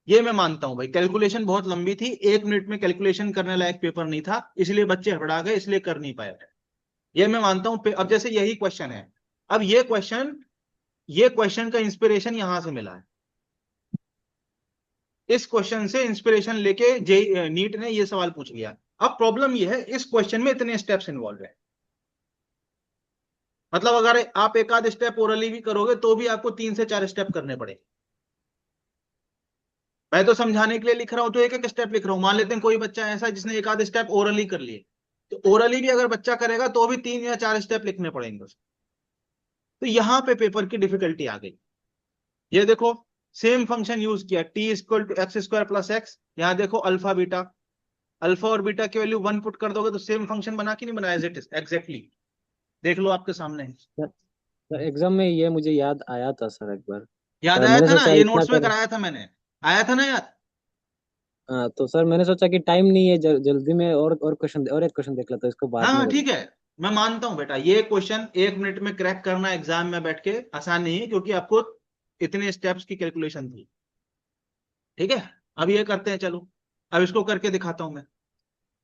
ये मैं मानता हूं भाई, कैलकुलेशन बहुत लंबी थी, 1 मिनट में कैलकुलेशन करने लायक पेपर नहीं था, इसलिए बच्चे हड़बड़ा गए, इसलिए कर नहीं पाए। ये मैं मानता हूं। अब जैसे यही क्वेश्चन है, अब ये क्वेश्चन का इंस्पिरेशन यहां से मिला है। इस क्वेश्चन से इंस्पिरेशन लेके जे नीट ने ये सवाल पूछ लिया। अब प्रॉब्लम ये है, इस क्वेश्चन में इतने स्टेप्स इन्वॉल्व है। मतलब अगर आप एक आध स्टेप ओरली भी करोगे तो भी आपको 3 से 4 स्टेप करने पड़ेंगे। मैं तो समझाने के लिए लिख रहा हूं तो एक एक स्टेप लिख रहा हूं। मान लेते हैं कोई बच्चा ऐसा जिसने एक आध स्टेप ओरली कर लिए, तो ओरली भी अगर बच्चा करेगा तो भी 3 या 4 स्टेप लिखने पड़ेंगे उसे। तो यहां पे पेपर की डिफिकल्टी आ गई। ये देखो, सेम फंक्शन यूज किया, T equal to x square plus x. यहाँ देखो अल्फा बीटा, अल्फा और बीटा की वैल्यू 1 पुट कर दोगे तो सेम फंक्शन बना कि नहीं बनाया, एज इट इज एग्जैक्टली। देख लो आपके सामने है। सर सर, एग्जाम में ये मुझे याद आया था सर एक बार। याद पर आया मैंने था ना, सोचा ये इतना नोट्स में कर। कराया था मैंने। आया था ना याद। हाँ तो सर मैंने सोचा कि टाइम नहीं है, जल्दी में और क्वेश्चन और एक क्वेश्चन देख लेता हूँ, इसको हाँ बाद में हाँ ठीक करूँगा। है, मैं मानता हूं बेटा, ये क्वेश्चन 1 मिनट में क्रैक करना एग्जाम में बैठ के आसान नहीं है, क्योंकि आपको इतने स्टेप्स की कैलकुलेशन थी। ठीक है, अब ये करते हैं चलो, अब इसको करके दिखाता हूं मैं।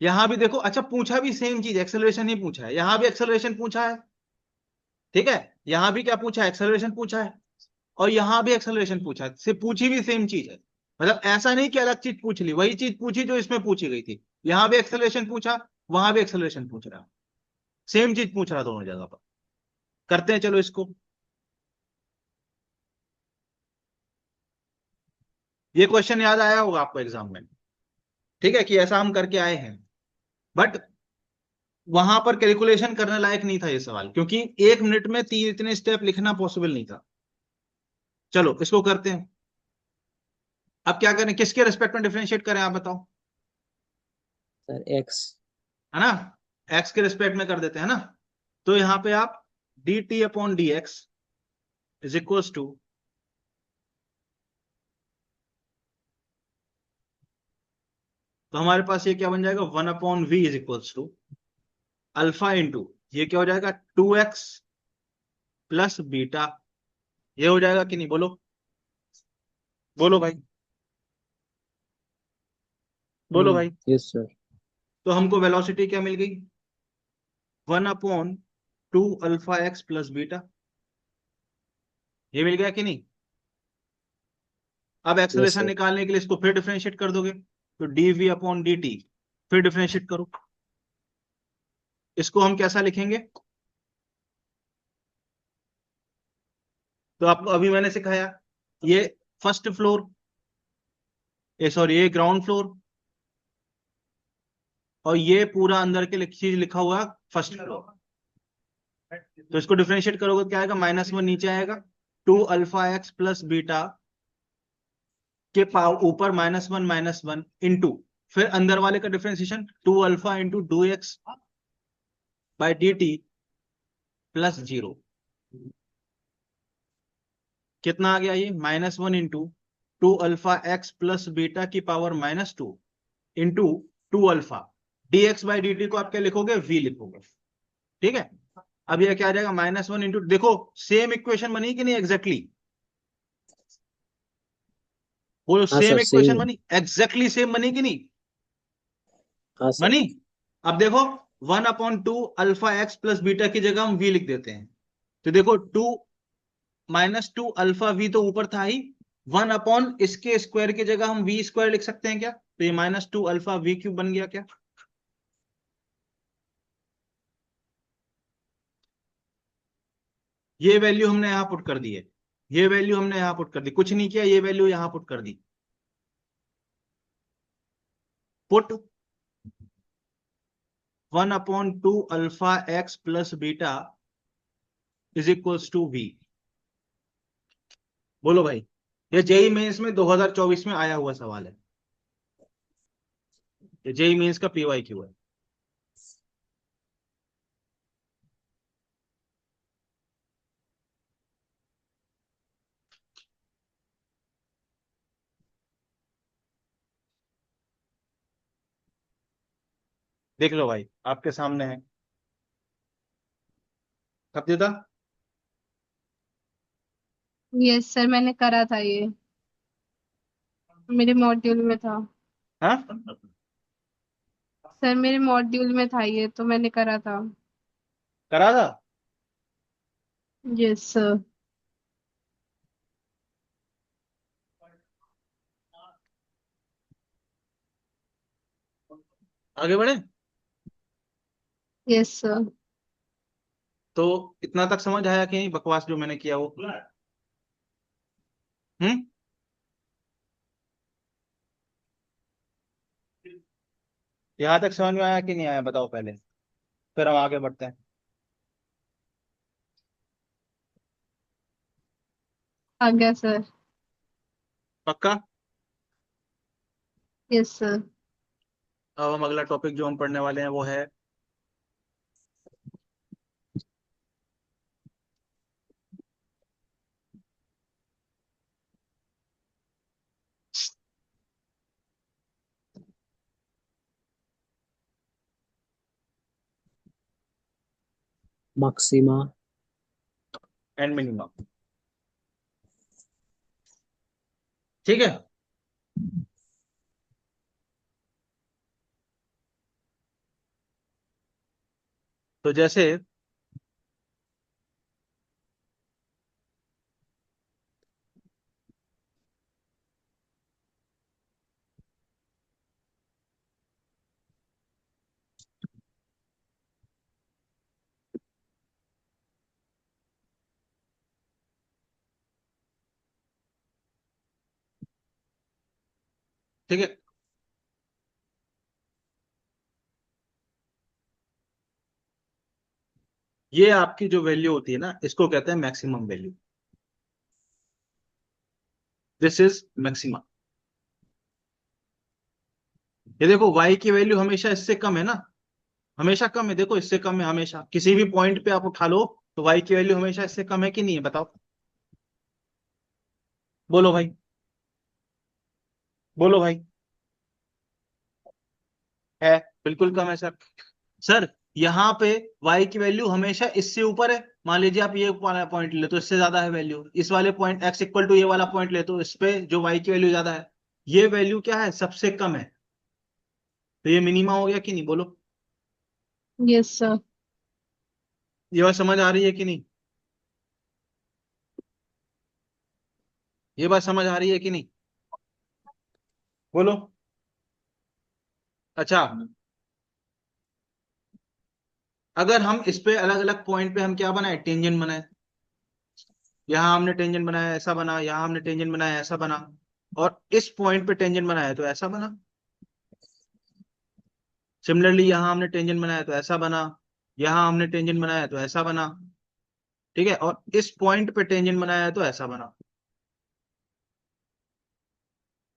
यहां भी देखो, अच्छा पूछा भी सेम चीज, एक्सेलरेशन ही पूछा है, यहां भी एक्सेलरेशन पूछा है। ठीक है, यहां भी क्या पूछा है, एक्सेलरेशन पूछा है। और यहां भी एक्सेलरेशन पूछा है, से पूछी भी सेम चीज है। मतलब ऐसा नहीं कि अलग चीज पूछ ली, वही चीज पूछी जो इसमें पूछी गई थी। यहां भी एक्सेलरेशन पूछा, वहां भी एक्सेलरेशन पूछ रहा, सेम चीज पूछ रहा दोनों जगह पर। करते हैं चलो इसको। ये क्वेश्चन याद आया होगा आपको एग्जाम में। ठीक है, कि ऐसा हम करके आए हैं। बट वहां पर कैलकुलेशन करने लायक नहीं था ये सवाल, क्योंकि 1 मिनट में 3 इतने स्टेप लिखना पॉसिबल नहीं था। चलो इसको करते हैं। अब क्या करें, किसके रेस्पेक्ट में डिफरेंशिएट करें आप बताओ। Sir x. है ना, एक्स के रिस्पेक्ट में कर देते हैं ना। तो यहां पे आप D T upon D X is equal to, तो हमारे पास ये क्या बन जाएगा, 1/v is equal to alpha into, ये क्या हो जाएगा, 2x प्लस बीटा। ये हो जाएगा कि नहीं, बोलो बोलो भाई, बोलो भाई। Yes sir. तो हमको वेलोसिटी क्या मिल गई, 1/2 अल्फा एक्स प्लस बीटा। ये मिल गया कि नहीं। अब यस एक्सेलरेशन सर। निकालने के लिए इसको फिर डिफरेंशिएट कर दोगे, तो dv अपॉन dt, फिर डिफरेंशिएट करो। इसको हम कैसा लिखेंगे, तो आपको अभी मैंने सिखाया, ये फर्स्ट फ्लोर, ये सॉरी ये ग्राउंड फ्लोर, और ये पूरा अंदर के चीज लिखा हुआ फर्स्ट फ्लोर। तो इसको डिफरेंशिएट करोगे तो क्या आएगा, -1 नीचे आएगा, 2 अल्फा एक्स प्लस बीटा के ऊपर -1 इंटू, फिर अंदर वाले का differentiation 2 alpha into 2x by D t plus 0। कितना आ गया ये, -1 into 2 alpha x plus beta की power -2 into 2 alpha, d x by D t को आप क्या लिखोगे, v लिखोगे। ठीक है, अब ये क्या आ जाएगा, -1 इंटू, देखो सेम इक्वेशन बनी कि नहीं एग्जैक्टली, वो हाँ सेम सर सेम इक्वेशन है। बनी, एग्जैक्टली सेम बनी कि नहीं हाँ सर। बनी। अब देखो, 1/2 अल्फा एक्स प्लस बीटा की जगह हम v लिख देते हैं। तो देखो 2 -2 अल्फा v तो ऊपर था ही, 1 अपॉन इसके स्क्वायर की जगह हम वी स्क्वायर लिख सकते हैं क्या? तो ये -2 अल्फा वी क्यूब बन गया क्या? ये वैल्यू हमने यहां पुट कर दी है, ये वैल्यू हमने यहां पुट कर दी, कुछ नहीं किया, ये वैल्यू यहां पुट कर दी। Put 1/2 alpha x plus beta is equals to v. बोलो भाई, ये जेई मेंस में 2024 में आया हुआ सवाल है, ये जेई मेंस का पीवाई क्यू है। देख लो भाई, आपके सामने है। कब दिया था? यस सर, मैंने करा था ये, मेरे मॉड्यूल में था। हाँ, सर मेरे मॉड्यूल में था ये, तो मैंने करा था। करा था। Yes sir. आगे बढ़े। Yes sir. तो इतना तक समझ आया कि नहीं बकवास जो मैंने किया वो? हम्म। यहां तक समझ में आया कि नहीं आया बताओ पहले, फिर हम आगे बढ़ते हैं। आ गया सर। पक्का? Yes sir. अब हम अगला टॉपिक जो हम पढ़ने वाले हैं वो है मैक्सिमा। And minimum. ठीक है। तो जैसे ठीक है, ये आपकी जो वैल्यू होती है ना, इसको कहते हैं maximum value. This is maximum. ये देखो y की वैल्यू हमेशा इससे कम है ना, हमेशा कम है, देखो इससे कम है हमेशा, किसी भी पॉइंट पे आप उठा लो तो y की वैल्यू हमेशा इससे कम है कि नहीं है बताओ? बोलो भाई, बोलो भाई। है, बिल्कुल कम है सर। सर यहाँ पे y की वैल्यू हमेशा इससे ऊपर है। मान लीजिए आप ये वाला पॉइंट ले तो इससे ज्यादा है वैल्यू, इस वाले पॉइंट x इक्वल टू ये वाला पॉइंट ले तो इस पे जो y की वैल्यू ज्यादा है, ये वैल्यू क्या है, सबसे कम है। तो ये मिनिमा हो गया कि नहीं बोलो? Yes sir. ये बात समझ आ रही है कि नहीं? ये बात समझ आ रही है कि नहीं? बोलो। अच्छा, अगर हम इस पे अलग अलग पॉइंट पे हम क्या बनाए, टेंजेंट बनाए। यहाँ हमने टेंजेंट बनाया ऐसा बना, यहाँ हमने टेंजेंट बनाया ऐसा बना, और इस पॉइंट पे टेंजेंट बनाया तो ऐसा बना। सिमिलरली यहाँ हमने टेंजेंट बनाया तो ऐसा बना, यहाँ हमने टेंजेंट बनाया तो ऐसा बना। ठीक है, और इस पॉइंट पे टेंजेंट बनाया तो ऐसा बना।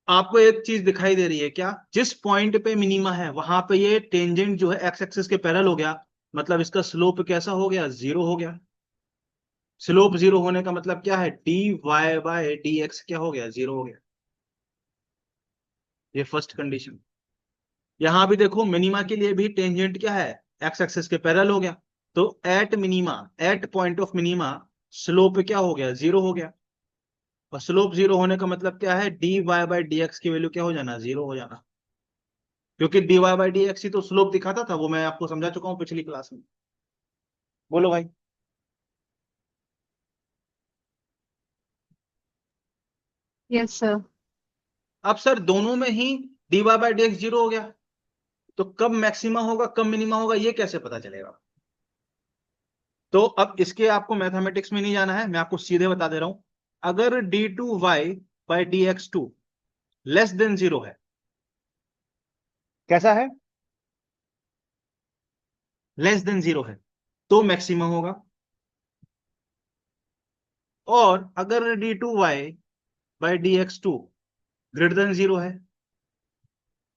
आपको एक चीज दिखाई दे रही है क्या, जिस पॉइंट पे मिनिमा है वहां पे ये टेंजेंट जो है एक्स एक्सिस के पैरेलल हो गया, मतलब इसका स्लोप कैसा हो गया, जीरो हो गया। स्लोप जीरो होने का मतलब क्या है, D Y by D x क्या हो गया, जीरो हो गया। ये फर्स्ट कंडीशन। यहां भी देखो मिनिमा के लिए भी टेंजेंट क्या है, एक्स एक्सिस के पैरेलल हो गया। तो at minima, at point of minima slope क्या हो गया, जीरो हो गया। और स्लोप जीरो होने का मतलब क्या है, D Y by D x की वैल्यू क्या हो जाना, जीरो हो जाना। क्योंकि d Y by D x ही तो स्लोप दिखाता था, वो मैं आपको समझा चुका हूँ पिछली क्लास में। बोलो भाई। Yes sir. अब सर दोनों में ही dy by D x zero हो गया, तो कब मैक्सिमा होगा कब मिनिमा होगा ये कैसे पता चलेगा? तो अब इसके आपको मैथमेटिक्स में नहीं जाना है, मैं आपको सीधे बता दे रहा हूं। अगर d two Y by D x two less than zero है, कैसा है, लेस देन जीरो है, तो मैक्सिमम होगा। और अगर d two Y by D x two greater than zero है,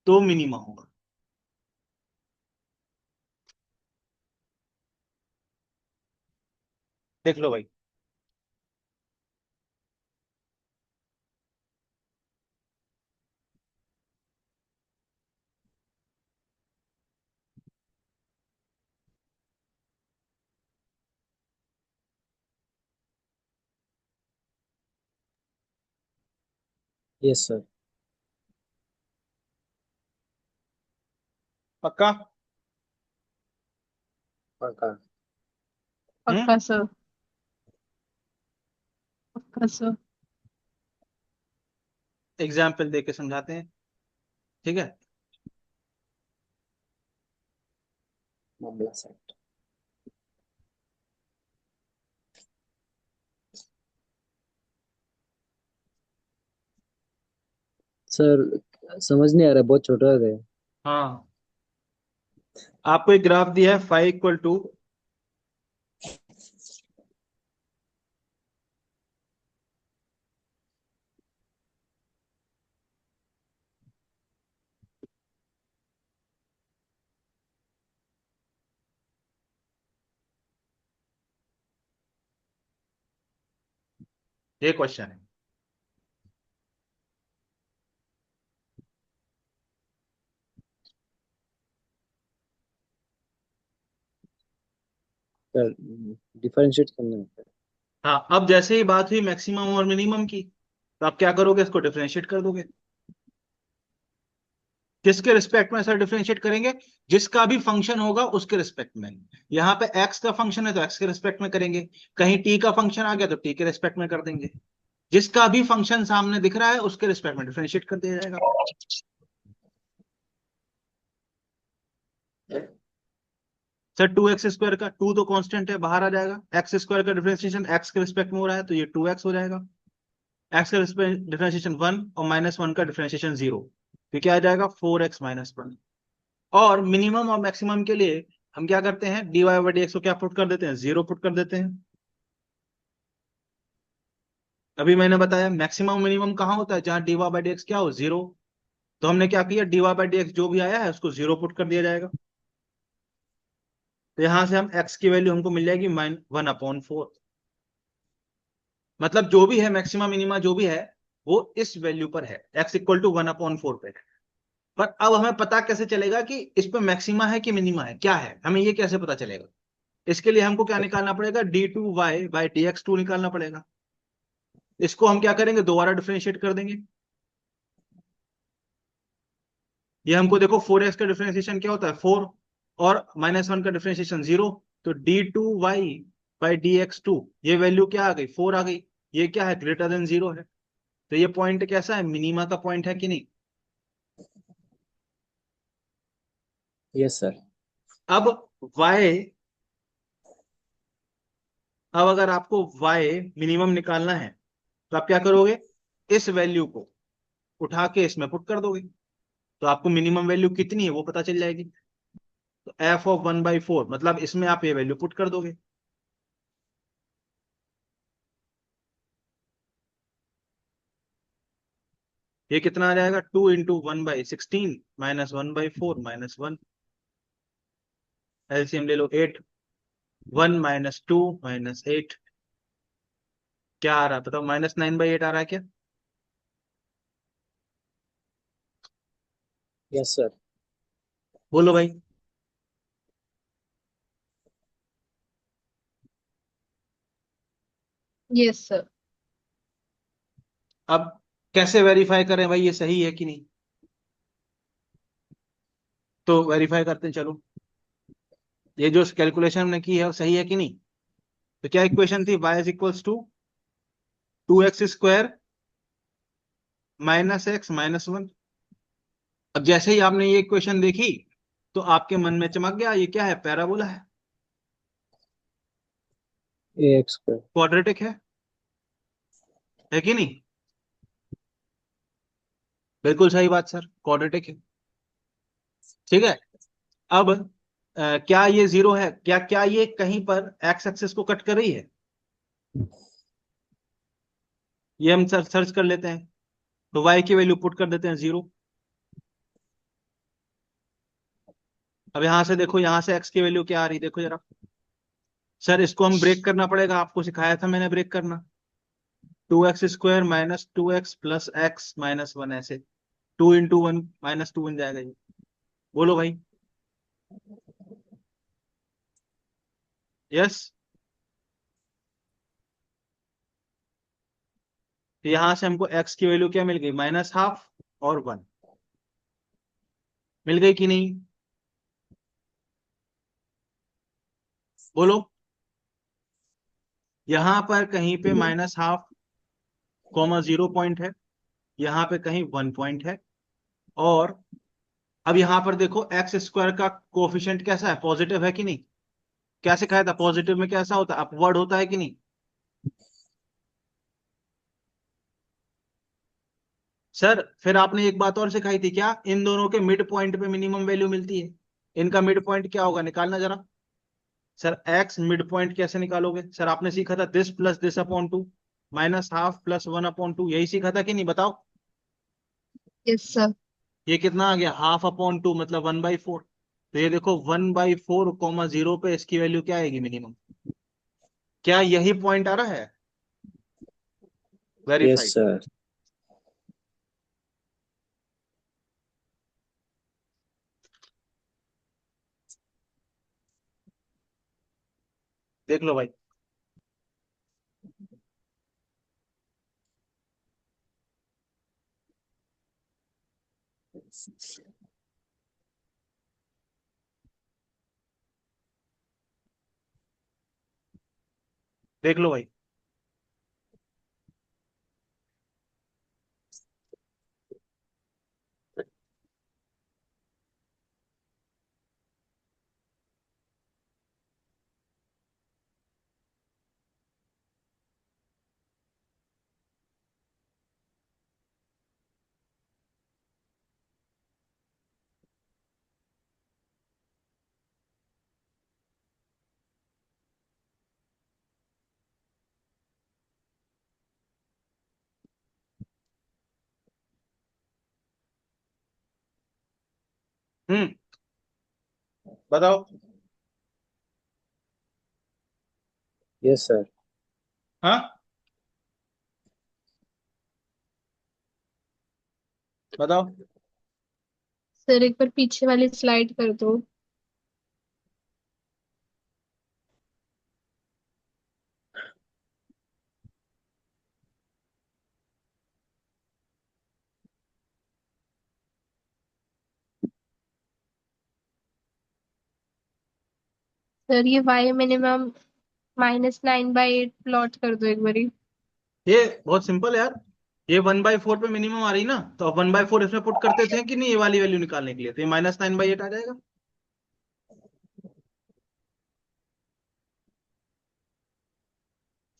तो मिनिमम होगा। देख लो भाई। Yes sir. पक्का? पक्का। हम्म। पक्का सर। पक्का सर। एग्जाम्पल देके समझाते हैं, ठीक है। मामला सेट। सर समझ नहीं आ रहा, बहुत छोटा है। हाँ, आपको एक ग्राफ दिया है फाइव इक्वल टू ये क्वेश्चन है। सर डिफरेंशिएट करना है। हाँ, अब जैसे ही बात हुई मैक्सिमम और मिनिमम की, तो आप क्या करोगे, इसको डिफरेंशिएट कर दोगे। किसके रिस्पेक्ट में सर डिफरेंशिएट करेंगे? जिसका भी फंक्शन होगा उसके रिस्पेक्ट में। यहाँ पे x का फंक्शन है तो x के रिस्पेक्ट में करेंगे, कहीं t का फंक्शन आ गया तो t के रिस्पेक्ट में कर देंगे। जिसका भी फंक्शन सामने दिख रहा है उसके रिस्पेक्ट में डिफरेंशिएट कर दिया जाएगा। सर टू एक्स स्क्वायर का, टू तो कांस्टेंट है बाहर आ जाएगा, एक्स स्क्वायर का डिफरेंशिएशन एक्स के रिस्पेक्ट में हो रहा है तो ये टू एक्स हो जाएगा। एक्स का डिफरेंशिएशन वन और माइनस वन का डिफरेंशिएशन जीरो, तो क्या आ जाएगा, फोर एक्स माइनस वन। और मिनिमम और मैक्सिमम के लिए हम क्या करते हैं, d Y by D x को क्या पुट कर देते हैं, जीरो पुट कर देते हैं। अभी मैंने बताया मैक्सिमम मिनिमम कहाँ होता है, जहां d Y by D x क्या हो, जीरो। तो हमने क्या किया, d Y by D x जो भी आया है उसको जीरो पुट कर दिया जाएगा। तो यहां से हम एक्स की वैल्यू हमको मिल जाएगी माइन वन अपॉन फोर। मतलब जो भी है मैक्सिमम मिनिमा जो भी है वो इस वैल्यू पर है, x equal to one upon four पे। पर अब हमें पता कैसे चलेगा कि इस पे मैक्सिमा है कि मिनिमा है, क्या है, हमें ये कैसे पता चलेगा? इसके लिए हमको क्या निकालना पड़ेगा, d two Y by D x two निकालना पड़ेगा। इसको हम क्या करेंगे, दोबारा डिफरेंशिएट कर देंगे। ये हमको देखो फोर एक्स का डिफरेंशिएशन क्या होता है, फोर, और माइनस वन का डिफरेंशिएशन जीरो। तो D two Y by D x two, ये वैल्यू क्या आ गई, फोर आ गई। ये क्या है, ग्रेटर देन जीरो है। तो ये पॉइंट कैसा है, मिनिमा का पॉइंट है कि नहीं? Yes sir. अब y, अब अगर आपको y मिनिमम निकालना है तो आप क्या करोगे, इस वैल्यू को उठा के इसमें पुट कर दोगे, तो आपको मिनिमम वैल्यू कितनी है वो पता चल जाएगी। तो F of one by four, मतलब इसमें आप ये वैल्यू पुट कर दोगे। ये कितना आ जाएगा, two into one by sixteen minus one by four minus one, LCM ले लो eight, one minus two minus eight, क्या आ रहा है बताओ, माइनस नाइन बाई एट आ रहा है क्या? Yes sir. बोलो भाई। Yes sir. अब कैसे वेरीफाई करें भाई ये सही है कि नहीं? तो वेरीफाई करते हैं चलो, ये जो कैलकुलेशन हमने की है वो सही है कि नहीं। तो क्या इक्वेशन थी, y is equals to two x square -x -1। अब जैसे ही आपने ये इक्वेशन देखी तो आपके मन में चमक गया, ये क्या है? पैराबोला ए एक्स स्क्वायर। क्वाड्रेटिक है कि नहीं? बिल्कुल सही बात सर, क्वाड्रेटिक है। ठीक है। अब क्या ये जीरो है? क्या क्या ये कहीं पर एक्स एक्सिस को कट कर रही है? ये हम सर्च कर लेते हैं। तो y की वैल्यू पुट कर देते हैं 0। अब यहां से देखो, यहां से x की वैल्यू क्या आ रही, देखो जरा। सर इसको हम ब्रेक करना पड़ेगा, आपको सिखाया था मैंने ब्रेक करना। 2x² -2x + x -1, ऐसे 2 × 1 -2 बन जाएगा ये। बोलो भाई। यस। तो यहां से हमको x की वैल्यू क्या मिल गई? -½ और 1 मिल गई कि नहीं? बोलो। यहां पर कहीं पे -½0 पॉइंट है, यहाँ पे कहीं 1 पॉइंट है। और अब यहां पर देखो, x² का कोफिशिएंट कैसा है? पॉजिटिव है कि नहीं? क्या सिखाया था? पॉजिटिव में कैसा होता है? अपवर्ड होता है कि नहीं? सर फिर आपने एक बात और सिखाई थी, क्या इन दोनों के मिड पॉइंट पे मिनिमम वैल्यू मिलती है? इनका मिड पॉइंट क्या होगा, निकालना जरा। सर एक्स मिड पॉइंट कैसे निकालोगे? सर आपने सीखा था this plus this upon two, -½ + 1/2, यही सीखा था कि नहीं? बताओ। Yes sir. ये कितना आ गया? ½ मतलब 1/4। तो ये देखो 1/4, 0 पे इसकी वैल्यू क्या आएगी मिनिमम? क्या यही पॉइंट आ रहा है? Yes verified. सर। देख लो भाई। देख लो भाई। हम्म। बताओ। Yes sir. हाँ, बताओ। सर एक बार पीछे वाली स्लाइड कर दो। सर ये y मिनिमम -9/8 प्लॉट कर दो एक बारी। ये बहुत सिंपल है यार। ये 1/4 पे मिनिमम आ रही ना, तो अब 1/4 इसमें पुट करते थे कि नहीं, ये वाली वैल्यू निकालने के लिए, तो ये -9/8 आ जाएगा।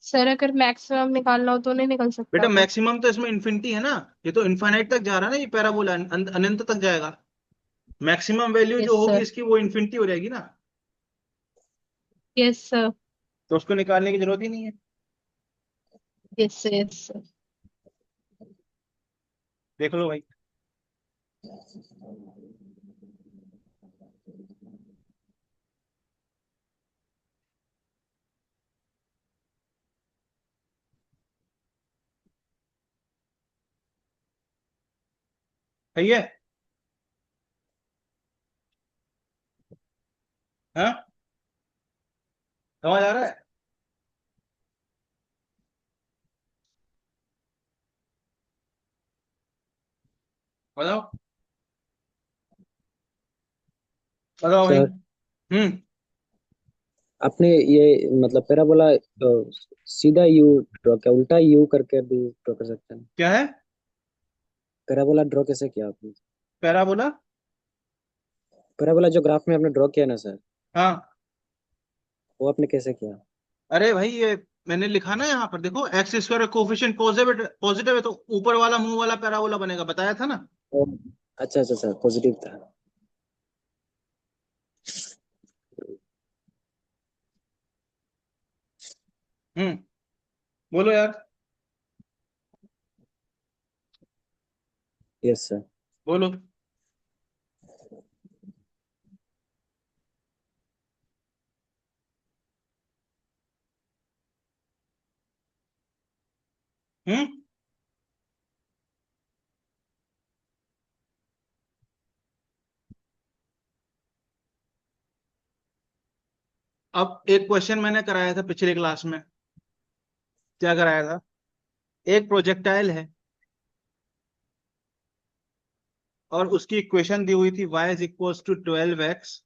सर अगर मैक्सिमम निकालना हो तो नहीं निकल सकता बेटा वो? मैक्सिमम तो इसमें इन्फिनिटी है ना, ये तो इनफाइनाइट तक जा रहा है ना, ये पैराबोला अनंत तक जाएगा। मैक्सिमम वैल्यू यस जो होगी सर। इसकी वो इन्फिनिटी हो जाएगी ना। Yes sir. तो उसको निकालने की जरूरत ही नहीं है। Yes sir. Yes sir. देख लो भाई। सही है। हाँ, समझ आ रहा है? बताओ। बताओ भाई। सर हम्म। आपने ये मतलब पैराबोला सीधा यू ड्रॉ किया, उल्टा यू करके भी ड्रॉ कर सकते हैं। क्या है? पैराबोला ड्रॉ कैसे किया आपने? पैराबोला, पैराबोला जो ग्राफ में आपने ड्रॉ किया ना सर, हाँ। वो आपने कैसे किया? अरे भाई ये मैंने लिखा ना यहाँ पर, देखो x square coefficient positive positive है तो ऊपर वाला मुंह वाला पैराबोला बनेगा, बताया था ना। ओ, अच्छा अच्छा सर, पॉजिटिव था। बोलो यार। Yes sir. बोलो। हम्म। अब एक क्वेश्चन मैंने कराया था पिछले क्लास में, क्या कराया था? एक प्रोजेक्टाइल है और उसकी इक्वेशन दी हुई थी y is equal to 12x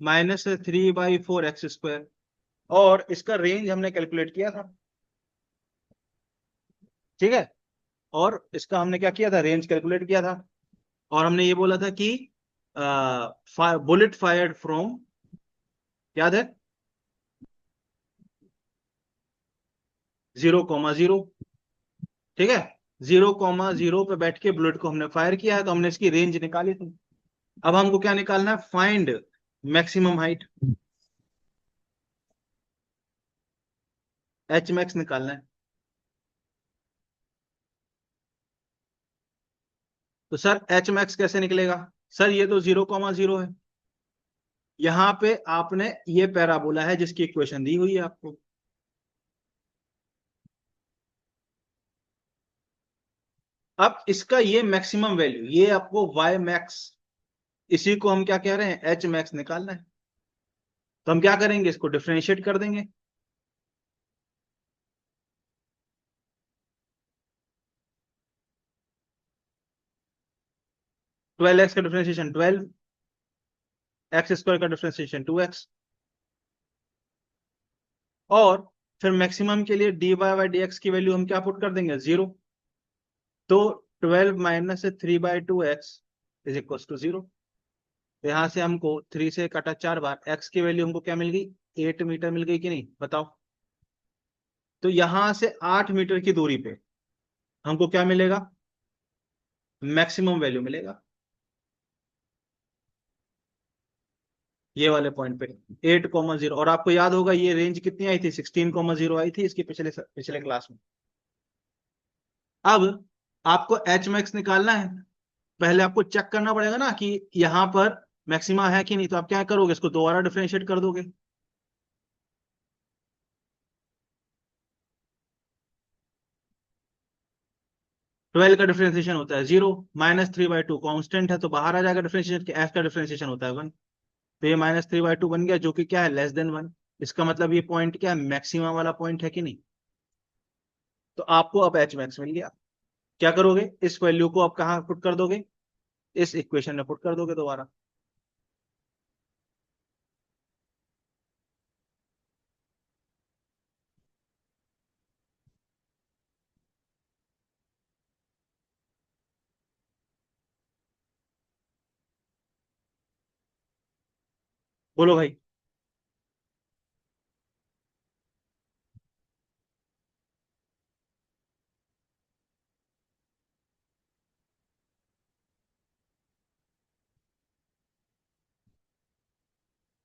minus 3/4 x square, और इसका रेंज हमने कैलकुलेट किया था, ठीक है। और इसका हमने क्या किया था, रेंज कैलकुलेट किया था। और हमने ये बोला था कि बुलेट फायर्ड फ्रॉम, याद है, 0,0, ठीक है। 0,0 पे बैठ के बुलेट को हमने फायर किया है, तो हमने इसकी रेंज निकाली थी। अब हमको क्या निकालना है, find maximum height, H max निकालना है। तो सर एच मैक्स कैसे निकलेगा? सर ये तो 0,0 है, यहां पे आपने ये पैराबोला है जिसकी इक्वेशन दी हुई है आपको। अब इसका ये मैक्सिमम वैल्यू, ये आपको वाई मैक्स, इसी को हम क्या कह रहे हैं, एच मैक्स निकालना है। तो हम क्या करेंगे, इसको डिफरेंशिएट कर देंगे। 12x का डिफरेंशिएशन 12, एक्स स्क्वायर का डिफरेंशिएशन 2x, और फिर मैक्सिमम के लिए dy बाई डी एक्स की वैल्यू हम क्या पुट कर देंगे, 0। तो 12 minus 3/2x is equal to 0। तो यहां से हमको 3 से कटा 4 बार, x की वैल्यू हमको क्या मिल गई, 8 मीटर मिल गई कि नहीं, बताओ। तो यहां से 8 मीटर की दूरी पे हमको क्या मिलेगा, मैक्सिमम वैल्यू मिलेगा, ये वाले पॉइंट पे 8,0। और आपको याद होगा ये रेंज कितनी आई थी, 16,0 आई थी इसकी पिछले पिछले क्लास में। अब आपको एच मैक्स निकालना है, पहले आपको चेक करना पड़ेगा ना कि यहां पर मैक्सिमा है कि नहीं। तो आप क्या करोगे, इसको दोबारा डिफरेंशिएट कर दोगे। 12 का डिफरेंशिएशन होता है 0, माइनस 3/2 कॉन्स्टेंट है तो बाहर आ जाएगा डिफरेंशिएशन के, एफ का डिफरेंशिएशन होता है 1। तो ये -3/2 बन गया, जो कि क्या है, लेस देन 1। इसका मतलब ये पॉइंट क्या है, मैक्सिमम वाला पॉइंट है कि नहीं। तो आपको अब एच मैक्स मिल गया। क्या करोगे, इस वैल्यू को आप कहाँ पुट कर दोगे, इस इक्वेशन में पुट कर दोगे दोबारा। बोलो भाई।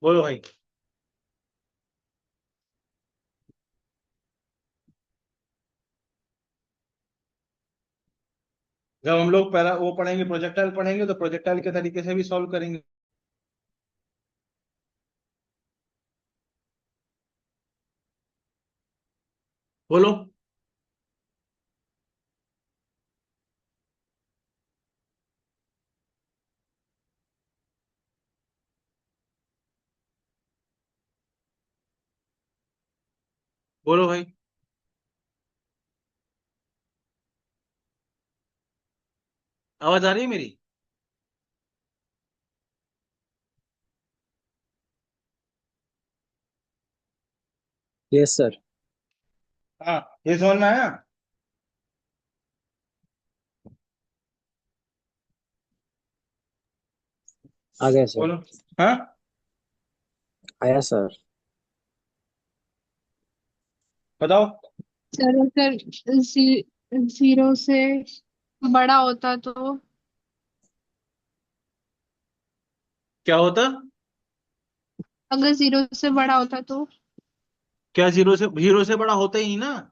बोलो भाई। जब हम लोग पहला वो पढ़ेंगे, प्रोजेक्टाइल पढ़ेंगे, तो प्रोजेक्टाइल के तरीके से भी सॉल्व करेंगे। बोलो। बोलो भाई। आवाज आ रही है मेरी? Yes sir. हाँ, ये समझ में आया। आ गया सर। बोलो। हाँ, आया सर। बताओ। सर अगर जीरो से बड़ा होता तो? क्या होता? अगर जीरो से बड़ा होता तो? क्या जीरो से बड़ा होता ही नहीं ना।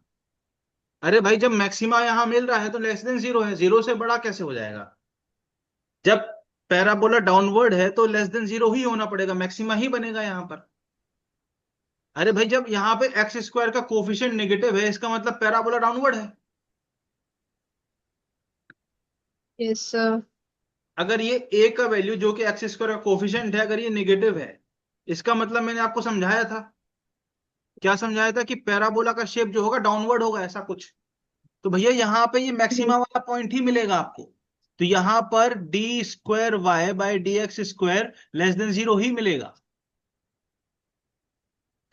अरे भाई, जब मैक्सिमा यहां मिल रहा है तो लेस देन जीरो है, जीरो से बड़ा कैसे हो जाएगा? जब पैराबोला डाउनवर्ड है तो लेस देन जीरो ही होना पड़ेगा, मैक्सिमा ही बनेगा यहां पर। अरे भाई, जब यहां पे एक्स स्क्वायर का कोफिशिएंट नेगेटिव है, इसका मतलब पैराबोला डाउनवर्ड है। Yes sir. अगर ये ए का वैल्यू जो कि एक्स स्क्वायर का कोफिशिएंट है, अगर ये नेगेटिव है, इसका मतलब मैंने आपको समझाया था। क्या समझाया था? कि पैराबोला का शेप जो होगा डाउनवर्ड होगा, ऐसा कुछ। तो भैया यहाँ पे ये मैक्सिमा वाला पॉइंट ही मिलेगा आपको। तो यहां पर d square y by D x square less than zero ही मिलेगा,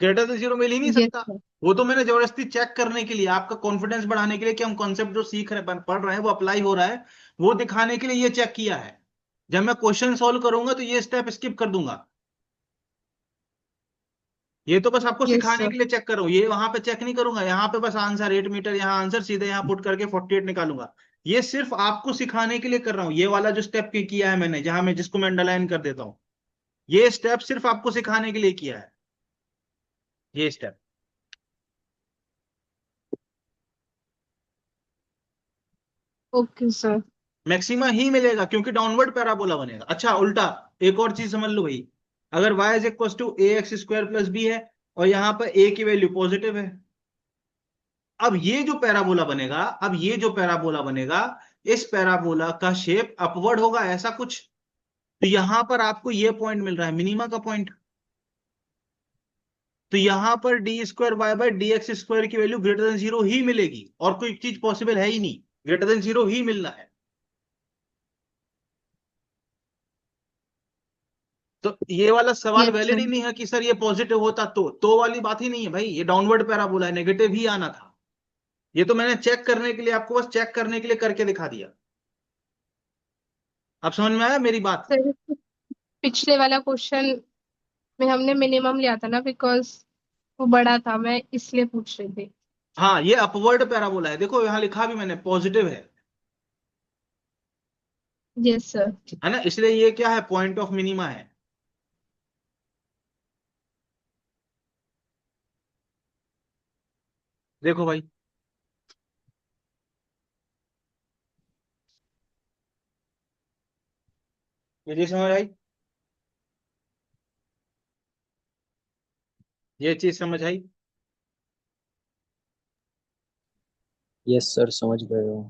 ग्रेटर देन जीरो मिल ही नहीं यस सकता। सर। वो तो मैंने जबरदस्ती चेक करने के लिए, आपका कॉन्फिडेंस बढ़ाने के लिए कि हम कॉन्सेप्ट जो सीख रहे पढ़ रहे हैं वो अप्लाई हो रहा है, वो दिखाने के लिए ये चेक किया है। जब मैं क्वेश्चन सॉल्व करूंगा तो ये स्टेप स्किप कर दूंगा। ये तो बस आपको यस सिखाने सर। के लिए चेक कर रहा हूं, ये वहां पे चेक नहीं करूंगा। यहाँ पे बस आंसर 8 मीटर, यहाँ आंसर सीधे यहाँ पुट करके 48 निकालूंगा। ये सिर्फ आपको सिखाने के लिए कर रहा हूँ, ये वाला जो स्टेप किया है मैंने, जहां मैं जिसको मैं अंडरलाइन कर देता हूँ, ये स्टेप सिर्फ आपको सिखाने के लिए किया है, ये स्टेप। Okay sir. मैक्सिमा ही मिलेगा क्योंकि डाउनवर्ड पैराबोला बनेगा। अच्छा, उल्टा एक और चीज समझ लो भाई। अगर y is equal to a x square plus b है, और यहाँ पर a की वैल्यू पॉजिटिव है, अब ये जो पैराबोला बनेगा, अब ये जो पैराबोला बनेगा, इस पैराबोला का शेप अपवर्ड होगा, ऐसा कुछ। तो यहां पर आपको ये पॉइंट मिल रहा है, मिनिमा का पॉइंट। तो यहां पर d square y by D x square की वैल्यू ग्रेटर देन जीरो ही मिलेगी, और कोई चीज पॉसिबल है ही नहीं, ग्रेटर देन जीरो ही मिलना है। तो ये वाला सवाल यस वैलिड ही सर। नहीं है कि सर ये पॉजिटिव होता तो वाली बात ही नहीं है भाई, ये डाउनवर्ड पैराबोला है, नेगेटिव ही आना था। ये तो मैंने चेक करने के लिए, आपको बस चेक करने के लिए करके दिखा दिया। अब समझ में आया मेरी बात? सर पिछले वाला क्वेश्चन में हमने मिनिमम लिया था ना, बिकॉज वो बड़ा था, मैं इसलिए पूछ रही थी। हाँ, ये अपवर्ड पैराबोला है, देखो यहां लिखा भी मैंने, पॉजिटिव यस सर। है ना, इसलिए ये क्या है, पॉइंट ऑफ मिनिमा है। देखो भाई, ये चीज समझ आई? ये चीज समझ आई? यस सर, समझ गए हो।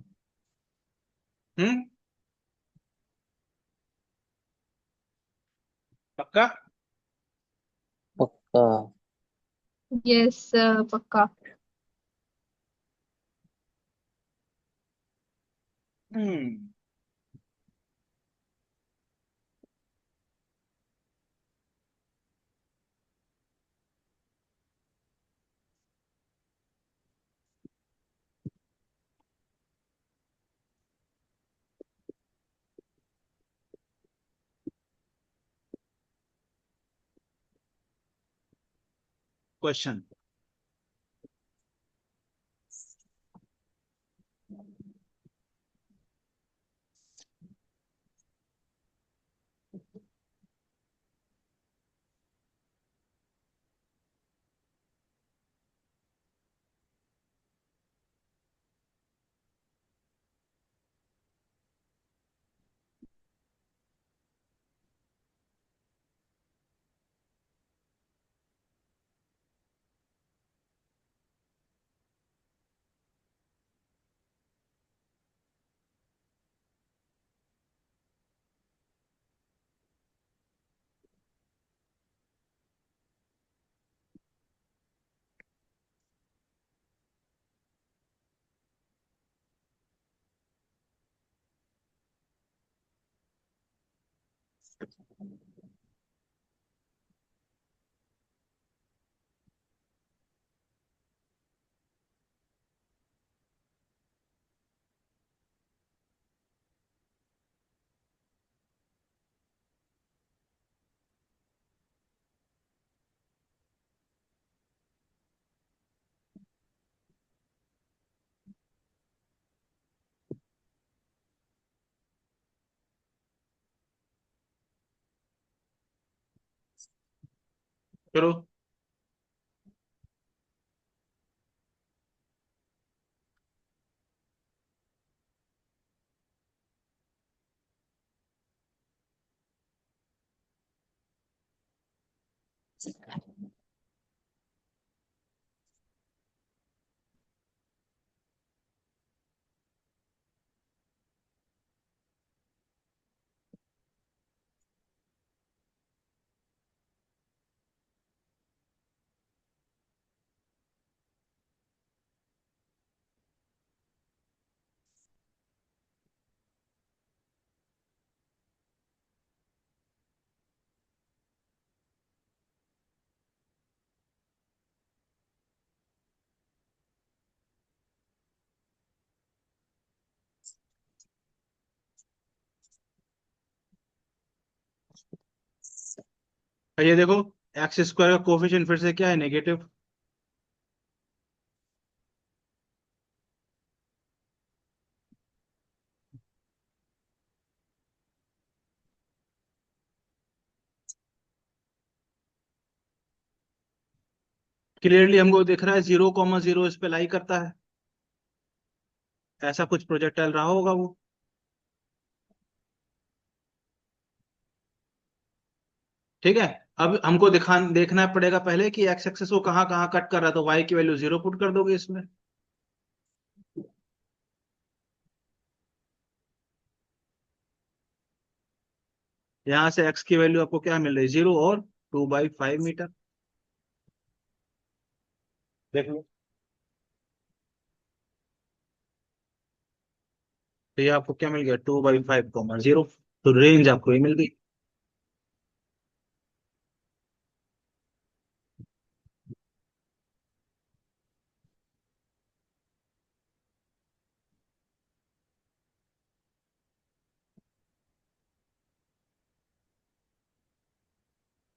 हम्म। पक्का? पक्का। यस पक्का। हम्म। क्वेश्चन। करो। ये देखो, एक्स स्क्वायर का कोफिशिएंट फिर से क्या है, नेगेटिव। क्लियरली हमको दिख रहा है 0,0 इस पे लाई करता है। ऐसा कुछ प्रोजेक्टाइल रहा होगा वो। ठीक है। अब हमको देखना पड़ेगा पहले कि एक्स एक्सेस को कहाँ कहाँ कट कर रहा है, तो वाई की वैल्यू 0 पुट कर दोगे इसमें। यहां से एक्स की वैल्यू आपको क्या मिल रही है, 0 और 2/5 मीटर। देख लो। तो ये आपको क्या मिल गया, 2/5, 0। तो रेंज आपको ये मिल गई।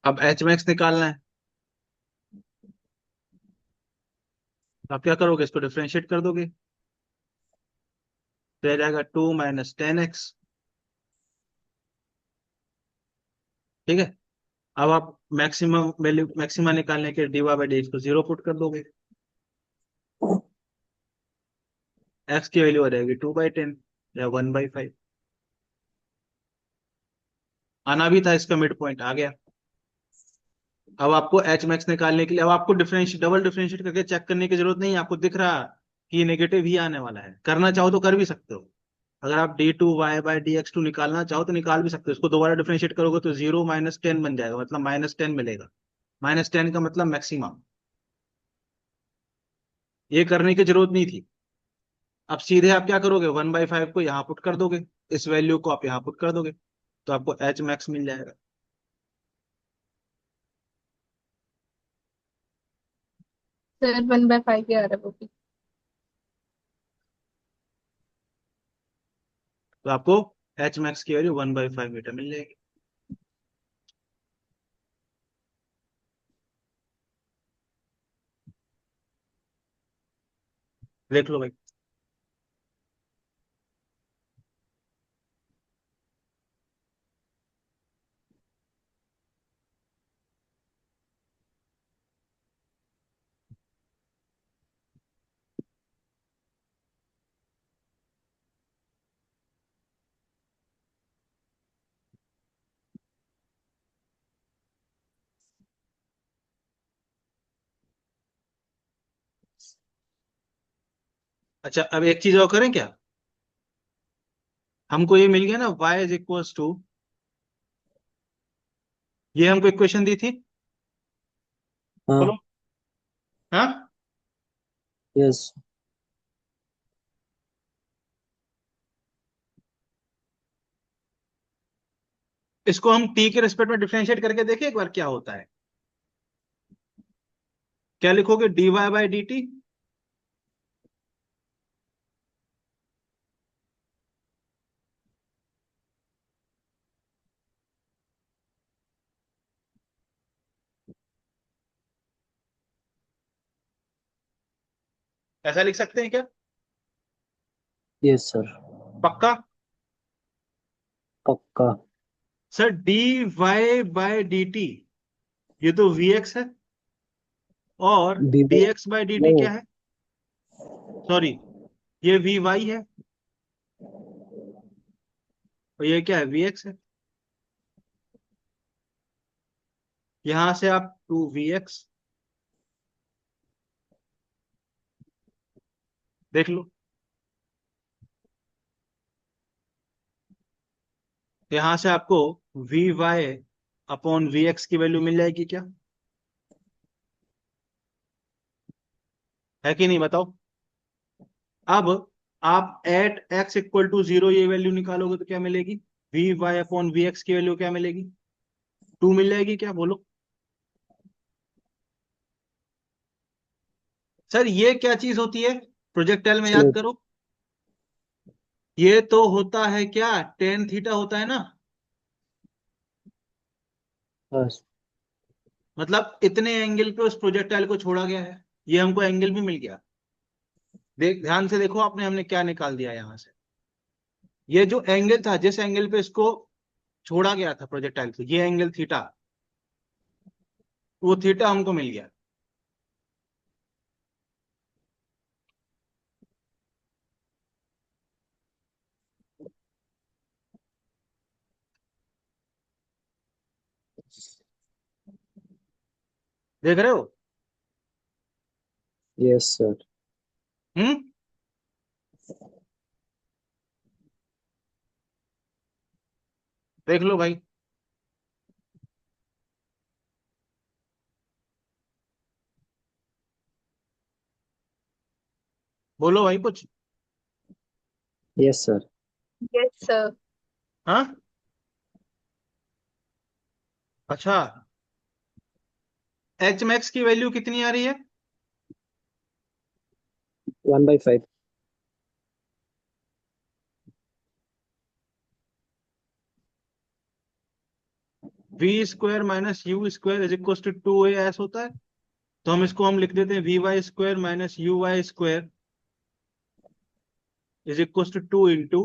अब एच मैक्स निकालना है। तो आप क्या करोगे, इसको डिफरेंशिएट कर दोगे, तो आ जाएगा 2 - 10x। ठीक है। अब आप मैक्सिमम वैल्यू, मैक्सिमा निकालने के dy/dx को 0 पुट कर दोगे। एक्स की वैल्यू आ जाएगी 2/10 या 1/5। आना भी था, इसका मिड पॉइंट आ गया। अब आपको एच मैक्स निकालने के लिए, अब आपको डबल डिफरेंशिएट करके चेक करने की जरूरत नहीं है, आपको दिख रहा कि ये नेगेटिव ही आने वाला है। करना चाहो तो कर भी सकते हो। अगर आप d2y/dx2 निकालना चाहो तो निकाल भी सकते हो। इसको दोबारा डिफरेंशिएट करोगे तो 0 - 10 बन जाएगा, मतलब -10 मिलेगा। -10 का मतलब मैक्सिमम। ये करने की जरूरत नहीं थी। अब सीधे आप क्या करोगे, 1/5 को यहाँ पुट कर दोगे, इस वैल्यू को आप यहाँ पुट कर दोगे, तो आपको एच मैक्स मिल जाएगा। सर 1/5 ही आ रहा है वो भी। तो आपको एच मैक्स की वैल्यू 1/5 मीटर मिल जाएगी। देख लो भाई। अच्छा, अब एक चीज और करें क्या। हमको ये मिल गया ना, y = ये हमको इक्वेशन दी थी। हाँ। बोलो। हाँ। यस। इसको हम t के रिस्पेक्ट में डिफरेंशिएट करके देखें एक बार क्या होता है। क्या लिखोगे, dy/dt। ऐसा लिख सकते हैं क्या, यस सर। पक्का। पक्का। सर dy/dt ये तो Vx है, और dy dx बाई dt नहीं क्या है? सॉरी, ये Vy है, और ये क्या है? Vx है। यहां से आप 2Vx देख लो, यहां से आपको Vy अपॉन Vx की वैल्यू मिल जाएगी क्या? है कि नहीं, बताओ। अब आप एट x इक्वल टू 0 ये वैल्यू निकालोगे तो क्या मिलेगी? Vy अपॉन Vx की वैल्यू क्या मिलेगी? 2 मिल जाएगी क्या, बोलो। सर ये क्या चीज होती है, प्रोजेक्टाइल में याद स्लोप। करो। ये तो होता है क्या, टेन थीटा होता है ना। हाँ मतलब इतने एंगल पे उस प्रोजेक्टाइल को छोड़ा गया है, ये हमको एंगल भी मिल गया। देख ध्यान से देखो आपने, हमने क्या निकाल दिया यहां से। ये जो एंगल था, जिस एंगल पे इसको छोड़ा गया था प्रोजेक्टाइल से, ये एंगल थीटा, वो थीटा हमको मिल गया। देख रहे हो? Yes sir. हम्म। देख लो भाई। बोलो भाई कुछ। Yes sir. Yes sir. हाँ, अच्छा। एच मैक्स की वैल्यू कितनी आ रही है? 1/5। V square minus u square is equal to 2as होता है। तो हम लिख देते हैं Vy square minus UY square is equal to 2 into,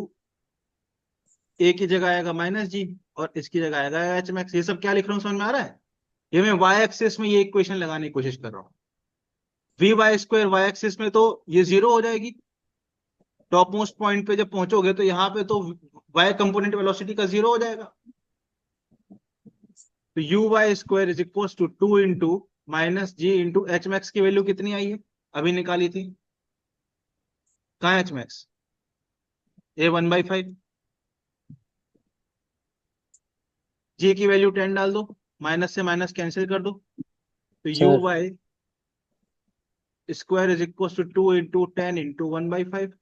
a की जगह आएगा -g, और इसकी जगह आएगा एच मैक्स। ये सब क्या लिख रहा हूँ, समझ में आ रहा है? ये मैं वाई एक्सिस में ये इक्वेशन लगाने की कोशिश कर रहा हूँ। Vy स्क्वायर वाई एक्सिस में तो ये 0 हो जाएगी। टॉप मोस्ट पॉइंट पे जब पहुंचोगे तो यहाँ पे तो वाई कंपोनेंट वेलोसिटी का 0 हो जाएगा। तो UY square is equal to 2 into -g into h max की वैल्यू कितनी आई है, अभी निकाली थी। कहाँ है एच मैक्स? ये 1/5। जी की वैल्यू 10 डाल दो, माइनस से माइनस कैंसिल कर दो, तो u sir y square is equal to 2 into 10 into 1/5।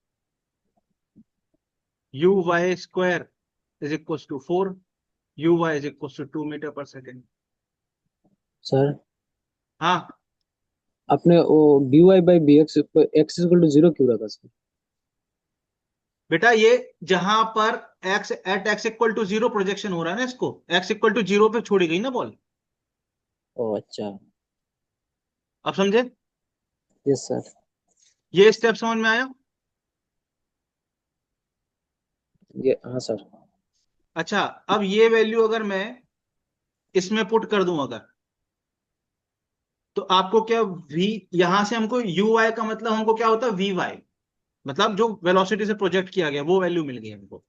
U y square is equal to 4। U y is equal to 2 metre पर सेकेंड। सर हाँ आपने वो dy/bx x इक्वल टू 0 क्यों रखा सर? बेटा, ये जहां पर x at x equal to 0 projection हो रहा है ना, इसको एक्स इक्वल टू 0 पे छोड़ी गई ना बॉल। ओ अच्छा। अब समझे? Yes sir. ये स्टेप समझ में आया? ये हाँ सर। अच्छा, अब ये वैल्यू अगर मैं इसमें पुट कर दूं अगर, तो आपको क्या v, यहां से हमको यू वाई का मतलब हमको क्या होता है, वी वाई, मतलब जो वेलोसिटी से प्रोजेक्ट किया गया वो वैल्यू मिल गई हमको।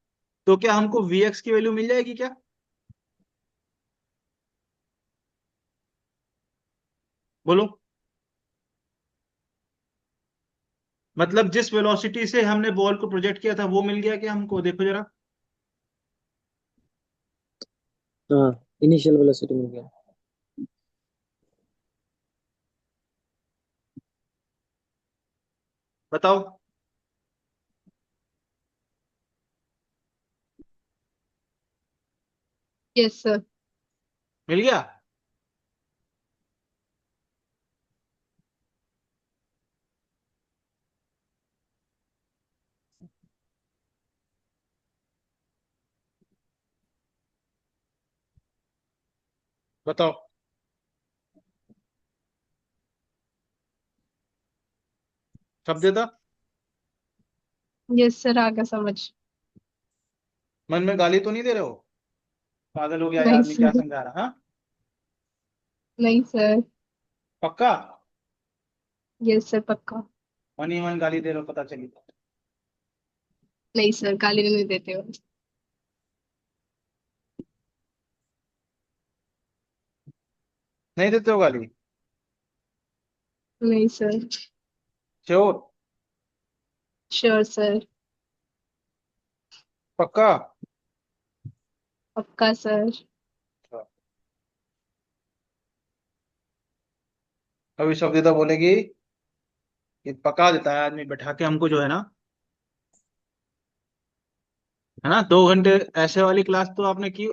तो क्या हमको Vx की वैल्यू मिल जाएगी क्या? बोलो। मतलब जिस वेलोसिटी से हमने बॉल को प्रोजेक्ट किया था वो मिल गया क्या हमको, देखो जरा। हाँ इनिशियल वेलोसिटी मिल गया। बताओ। Yes sir. मिल गया। बताओ। सब देता। यस सर, आ गया समझ। मन में गाली तो नहीं दे रहे हो? पागल हो गया ये नहीं आदमी, क्या सर। समझा रहा? हाँ। नहीं सर। पक्का? यस सर पक्का। मन ही मन गाली दे रहे हो, पता चली। नहीं सर गाली नहीं देते हो। नहीं देते हो गाली? नहीं सर। श्योर? Sure sir. पक्का? पक्का सर। अभी शब्दिता बोलेगी कि पका देता है आदमी बैठा के हमको, जो है ना, है ना। 2 घंटे ऐसे वाली क्लास तो आपने की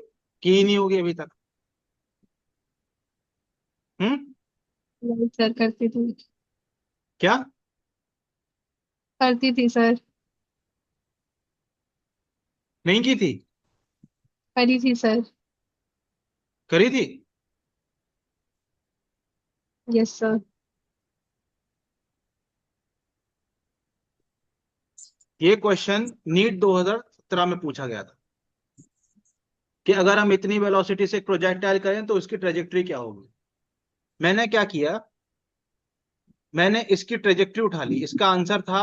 ही नहीं होगी अभी तक। हम्म। नहीं सर करती थी। क्या? करती थी सर। नहीं की थी? करी थी सर। करी थी? Yes sir. ये क्वेश्चन नीट 2017 में पूछा गया था कि अगर हम इतनी वेलोसिटी से एक प्रोजेक्टाइल करें तो उसकी ट्रेजेक्टरी क्या होगी। मैंने क्या किया, मैंने इसकी ट्रेजेक्टरी उठा ली। इसका आंसर था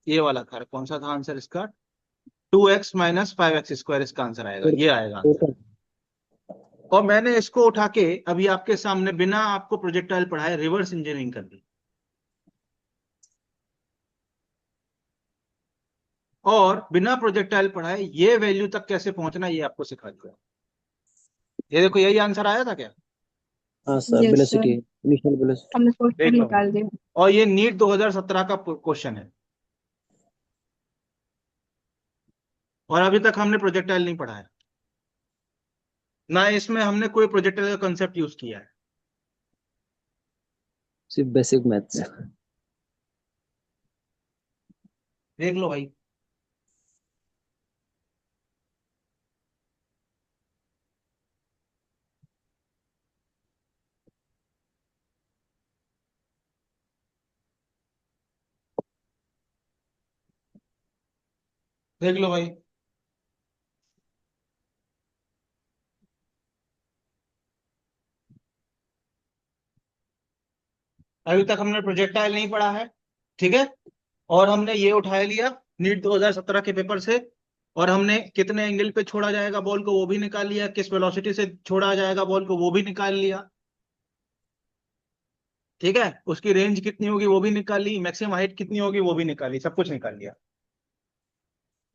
ये वाला था, कौन सा था आंसर इसका? 2x - 5x² इसका आंसर आएगा, फिर ये आएगा आंसर। टोटल और मैंने इसको उठा के अभी आपके सामने बिना आपको प्रोजेक्टाइल पढ़ाए रिवर्स इंजीनियरिंग कर दी, और बिना प्रोजेक्टाइल पढ़ाए ये वैल्यू तक कैसे पहुंचना ये आपको सिखा दिया। ये देखो, यही आंसर आया था क्या? हाँ sir, yes velocity, sir initial velocity. हमने देख क्वेश्चन लो भाई, निकाल दिया। और ये नीट 2017 का क्वेश्चन है, और अभी तक हमने प्रोजेक्टाइल नहीं पढ़ा है, ना इसमें हमने कोई प्रोजेक्टाइल का कंसेप्ट यूज किया है। सिर्फ बेसिक मैथ्स। देख लो भाई। देख लो भाई। अभी तक हमने प्रोजेक्टाइल नहीं पढ़ा है, ठीक है, और हमने ये उठा लिया नीट 2017 के पेपर से, और हमने कितने एंगल पे छोड़ा जाएगा बॉल को वो भी निकाल लिया, किस वेलोसिटी से छोड़ा जाएगा बॉल को वो भी निकाल लिया, ठीक है, उसकी रेंज कितनी होगी वो भी निकाल ली, मैक्सिमम हाइट कितनी होगी वो भी निकाल ली, सब कुछ निकाल लिया।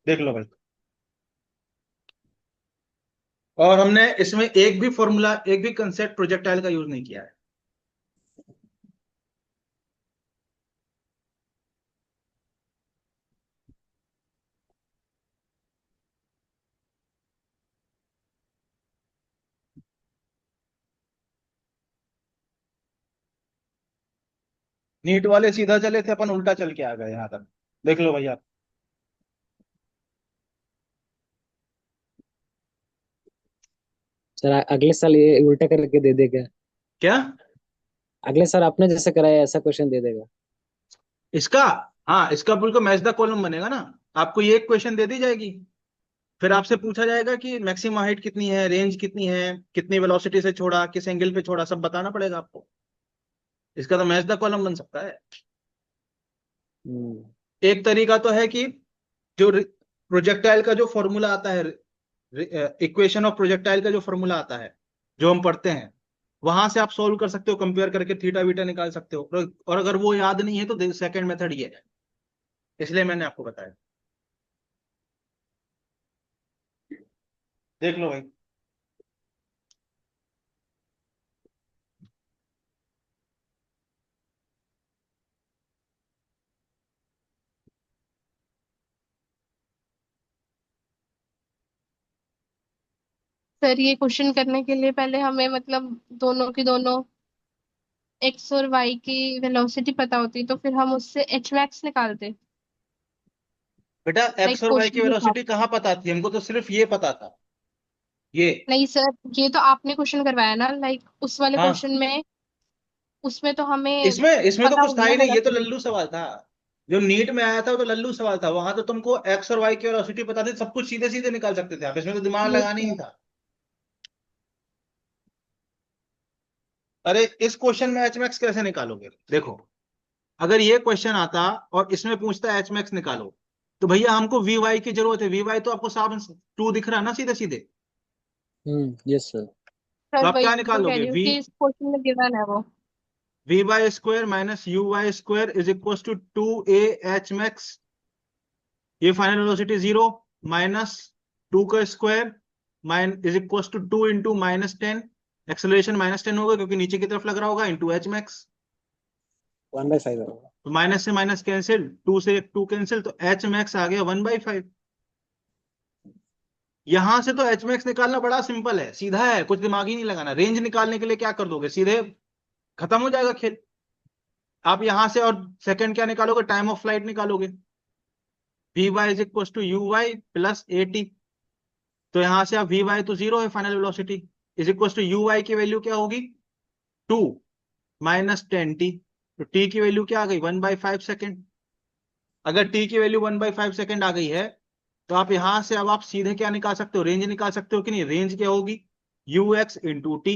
देख लो भाई। और हमने इसमें एक भी फॉर्मूला, एक भी कंसेप्ट प्रोजेक्टाइल का यूज नहीं किया है। नीट वाले सीधा चले थे, अपन उल्टा चल के आ गए यहाँ तक। देख लो भैया। सर अगले साल ये उल्टा करके दे देगा। क्या? अगले साल आपने जैसे कराया ऐसा क्वेश्चन दे देगा। इसका? हाँ, इसका बिल्कुल मैच द कॉलम बनेगा ना। आपको ये एक क्वेश्चन दे दी जाएगी, फिर आपसे पूछा जाएगा कि मैक्सिमम हाइट कितनी है, रेंज कितनी है, कितनी वेलोसिटी से छोड़ा, किस एंगल पे छोड़ा, सब बताना पड़ेगा आपको। इसका तो मैच द कॉलम बन सकता है। हम्म। एक तरीका तो है कि जो प्रोजेक्टाइल का जो फॉर्मूला आता है, इक्वेशन ऑफ प्रोजेक्टाइल का जो फॉर्मूला आता है, जो हम पढ़ते हैं, वहां से आप सोल्व कर सकते हो, कंपेयर करके थीटा बीटा निकाल सकते हो। और अगर वो याद नहीं है तो सेकंड मेथड ये है, इसलिए मैंने आपको बताया। देख लो भाई। सर ये क्वेश्चन करने के लिए पहले हमें मतलब दोनों की दोनों एक्स और वाई की वेलोसिटी पता होती तो फिर हम उससे एच मैक्स निकालते। बेटा, लाइक एक्स और वाई की क्वेश्चन के हिसाब। वेलोसिटी कहाँ पता थी हमको? तो सिर्फ ये पता था, ये। नहीं सर ये तो आपने क्वेश्चन करवाया ना, लाइक उस वाले हाँ, क्वेश्चन में उसमें तो हमें इसमें इसमें तो पता कुछ था होगी ना ही नहीं, ये तो वेलोसिटी। लल्लू सवाल था। जो नीट में आया था वो तो लल्लू सवाल था, वहां तो तुमको एक्स और वाई की वेलोसिटी पता थी, सब कुछ सीधे सीधे निकाल सकते थे आप, इसमें तो दिमाग ये लगाना ही नहीं सर था। अरे इस क्वेश्चन में एच मैक्स कैसे निकालोगे? देखो, अगर ये क्वेश्चन आता और इसमें पूछता एच मैक्स निकालो, तो भैया हमको वी वाई की जरूरत है। वी वाई तो आपको साफ टू दिख रहा है ना सीधे सीधे। Yes sir. तो सर आप वही क्या तो कह निकालोगे? रही हूँ वी कि इस क्वेश्चन में गिवन है वो। V y square minus u y square is equal to 2a h max। ये final velocity zero minus two का square minus is equal to 2 × -10। Acceleration -10 होगा क्योंकि नीचे की तरफ लग रहा होगा, इंटू एच मैक्स। 1/5 होगा। तो माइनस से माइनस कैंसिल, टू से टू कैंसिल, तो एच मैक्स आ गया 1/5। यहां से तो एच मैक्स निकालना बड़ा सिंपल है, सीधा है, कुछ दिमाग ही नहीं लगाना। रेंज निकालने के लिए क्या कर दोगे, सीधे खत्म हो जाएगा खेल। आप यहां से और सेकंड क्या निकालोगे, टाइम ऑफ फ्लाइट निकालोगे। V y is equal to u y plus a t. तो यहां से आप वी वाई तो जीरो है final velocity, is equal to u y की वैल्यू क्या होगी, 2 - 10 t। तो टी की वैल्यू क्या आ गई, 1/5 सेकेंड। अगर टी की वैल्यू 1/5 सेकेंड आ गई है, तो आप यहां से अब आप सीधे क्या निकाल सकते हो, रेंज निकाल सकते हो कि नहीं? रेंज क्या होगी, you x into T.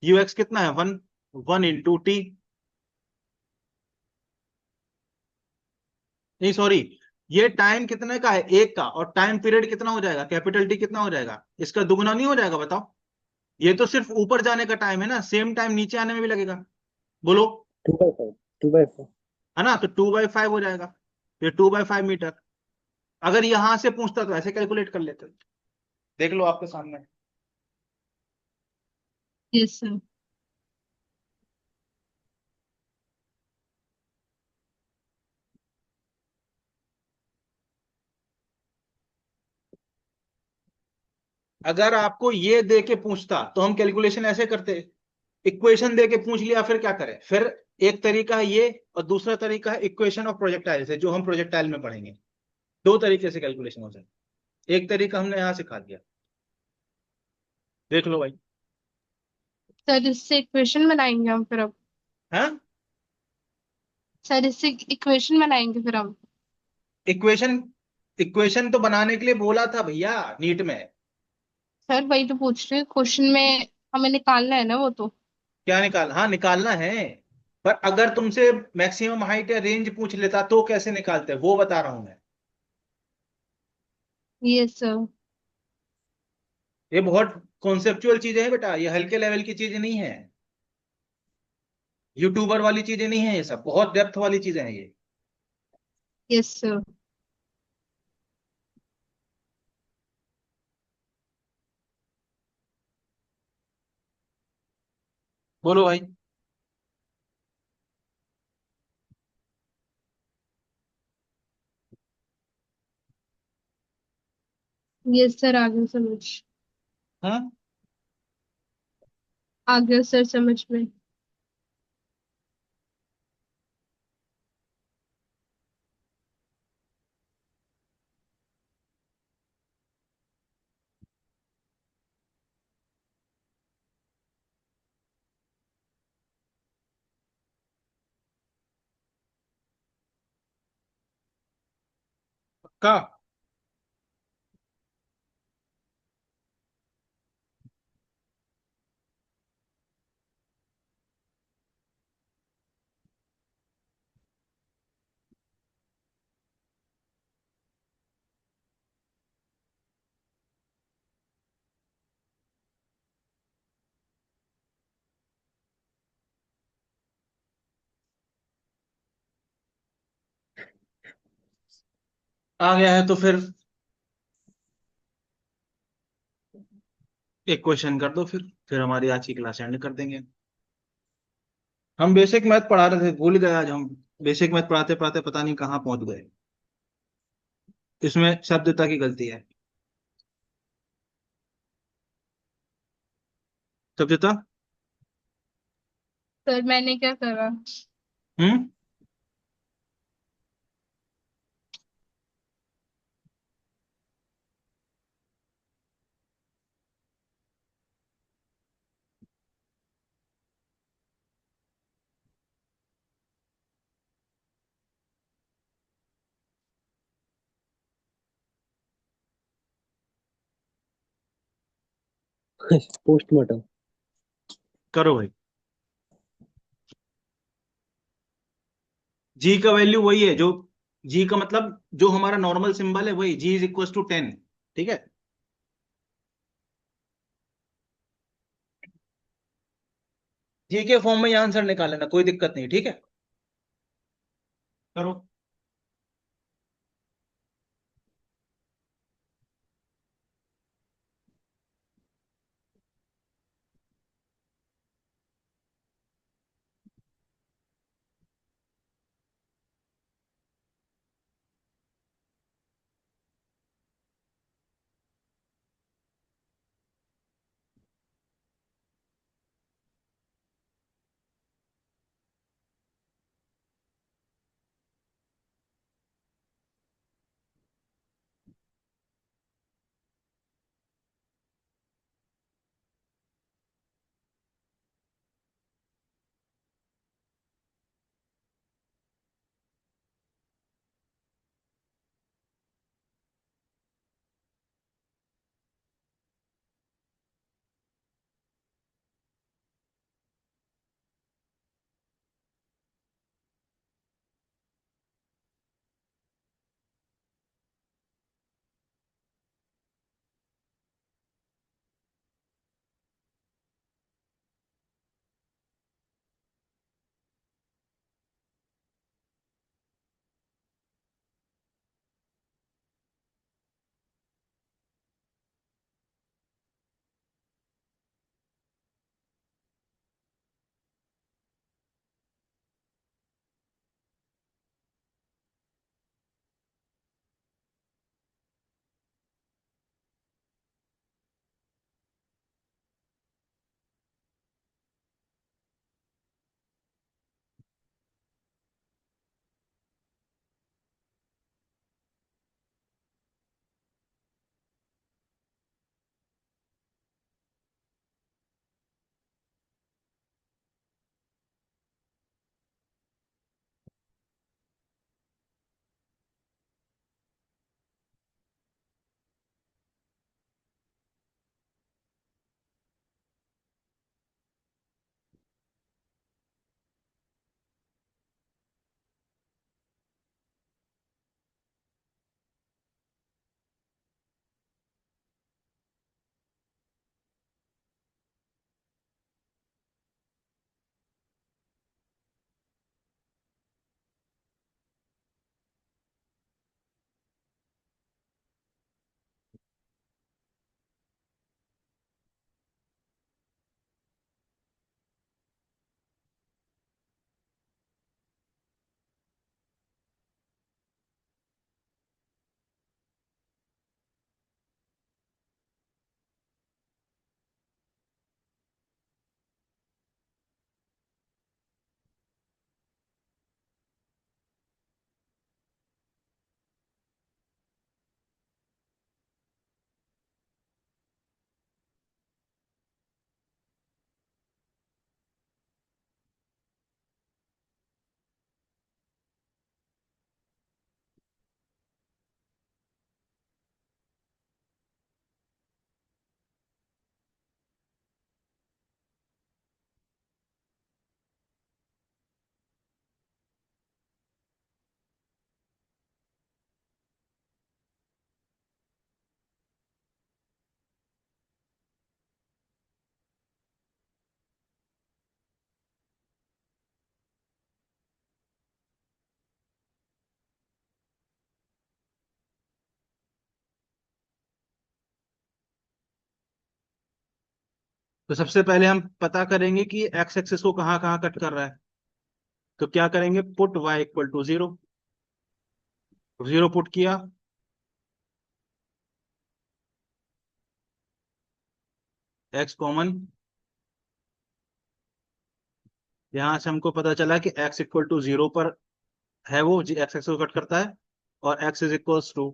You x कितना है, 1। 1 × टी, नहीं सॉरी, ये टाइम कितने का है, एक का, और टाइम पीरियड कितना हो जाएगा, कैपिटल टी कितना हो जाएगा, इसका दुगना नहीं हो जाएगा बताओ? ये तो सिर्फ ऊपर जाने का टाइम है ना, सेम टाइम नीचे आने में भी लगेगा। बोलो। 2/5। 2/5। है ना, तो 2/5 हो जाएगा। ये 2/5 मीटर। अगर यहां से पूछता तो ऐसे कैलकुलेट कर लेते। देख लो आपके सामने। Yes sir. अगर आपको ये दे के पूछता तो हम कैलकुलेशन ऐसे करते। इक्वेशन दे के पूछ लिया, फिर क्या करें फिर? एक तरीका है ये, और दूसरा तरीका है इक्वेशन ऑफ प्रोजेक्टाइल से, जो हम प्रोजेक्टाइल में पढ़ेंगे। दो तरीके से कैलकुलेशन हो जाए। एक तरीका हमने यहां सिखा दिया, देख लो भाई। सर इससे इक्वेशन बनाएंगे हम फिर अब। हाँ, सर इससे इक्वेशन बनाएंगे फिर हम। इक्वेशन, इक्वेशन तो बनाने के लिए बोला था भैया नीट में। सर वही तो पूछ रहे हैं, क्वेश्चन में हमें निकालना है ना वो तो। क्या निकाल, हाँ निकालना है। पर अगर तुमसे मैक्सिमम हाइट या रेंज पूछ लेता तो कैसे निकालते, वो बता रहा हूं मैं। Yes sir. ये बहुत कॉन्सेप्चुअल चीजें हैं बेटा, ये हल्के लेवल की चीजें नहीं है। यूट्यूबर वाली चीजें नहीं है, ये सब बहुत डेप्थ वाली चीजें हैं ये। Yes sir. बोलो भाई। यस सर, आ गया समझ। हाँ, आ गया सर समझ में। पक्का। आ गया है तो एक क्वेश्चन कर दो, फिर हमारी आज की क्लास एंड कर देंगे। हम बेसिक मैथ पढ़ा रहे थे, भूल गए आज हम। बेसिक मैथ पढ़ाते पढ़ाते पता नहीं कहाँ पहुंच गए। इसमें शब्दता की गलती है। शब्दता। सर मैंने क्या करा? हम्म। पोस्टमार्टम। करो भाई। जी का वैल्यू वही है जो, जी का मतलब जो हमारा नॉर्मल सिंबल है वही, जी इज इक्वल टू 10। ठीक है, जी के फॉर्म में ये आंसर निकाल लेना, कोई दिक्कत नहीं। ठीक है, करो। तो सबसे पहले हम पता करेंगे कि एक्स एक्सिस को कहाँ कहाँ कट कर रहा है। तो क्या करेंगे, put y equal to 0, 0 put किया, x कॉमन, यहां से हमको पता चला कि x इक्वल टू 0 पर है वो, जी एक्स एक्सिस को कट करता है, और x is equal to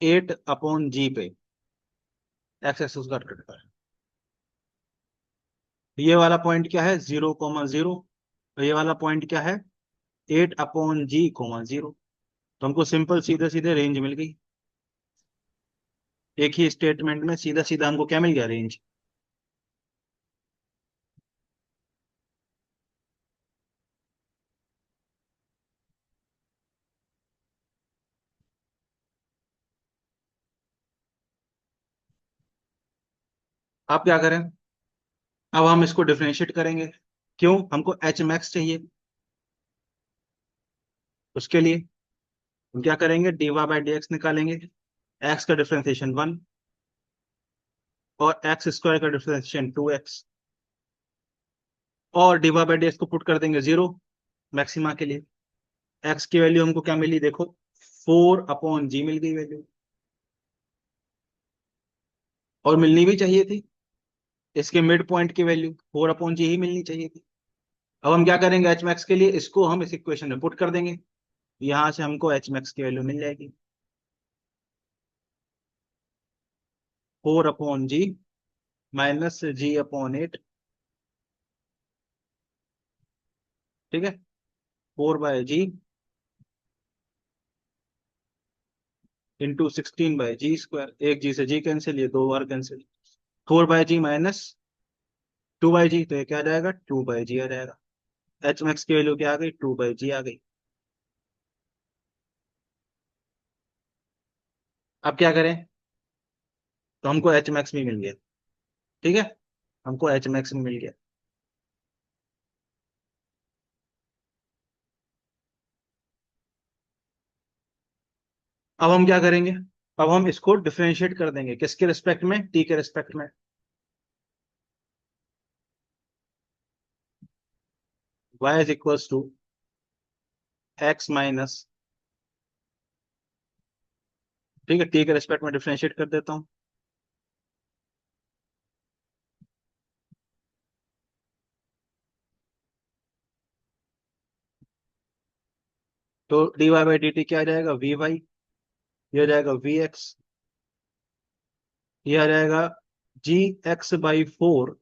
8/g पे एक्स एक्सिस को कट करता है। ये वाला पॉइंट क्या है, 0,0, ये वाला पॉइंट क्या है, 8/g,0। तो हमको सिंपल सीधे सीधे रेंज मिल गई, एक ही स्टेटमेंट में सीधा सीधा हमको क्या मिल गया, रेंज। आप क्या करें, अब हम इसको डिफरेंशिएट करेंगे। क्यों, हमको एच मैक्स चाहिए। उसके लिए हम क्या करेंगे, d Y by D x निकालेंगे। एक्स का डिफरेंशिएशन 1 और एक्स स्क्वायर का डिफरेंशिएशन 2x, और d Y by D x को पुट कर देंगे 0 मैक्सिमा के लिए। एक्स की वैल्यू हमको क्या मिली, देखो 4/g मिल गई वैल्यू, और मिलनी भी चाहिए थी। इसके मिड पॉइंट की वैल्यू 4/g ही मिलनी चाहिए थी। अब हम क्या करेंगे, एच मैक्स के लिए इसको हम इस इक्वेशन में पुट कर देंगे। यहां से हमको एच मैक्स की वैल्यू मिल जाएगी 4/g माइनस g/8। ठीक है, 4/g इंटू 16/g²। एक जी से जी कैंसिल, ये 2 बार कैंसिल। 4/g माइनस 2/g, तो ये क्या आ जाएगा, 2/g आ जाएगा। एच मैक्स की वैल्यू क्या आ गई, 2/g आ गई। अब क्या करें, तो हमको एच मैक्स भी मिल गया। ठीक है, हमको एच मैक्स भी मिल गया। अब हम क्या करेंगे, अब हम इसको डिफरेंशिएट कर देंगे, किसके रिस्पेक्ट में, टी के रिस्पेक्ट में। y is equals to x minus, ठीक है, टी के रिस्पेक्ट में डिफरेंशिएट कर देता हूं। तो d Y by D t क्या आ जाएगा, वी वाई, ये आ जाएगा वी एक्स, ये आ जाएगा g(x/4)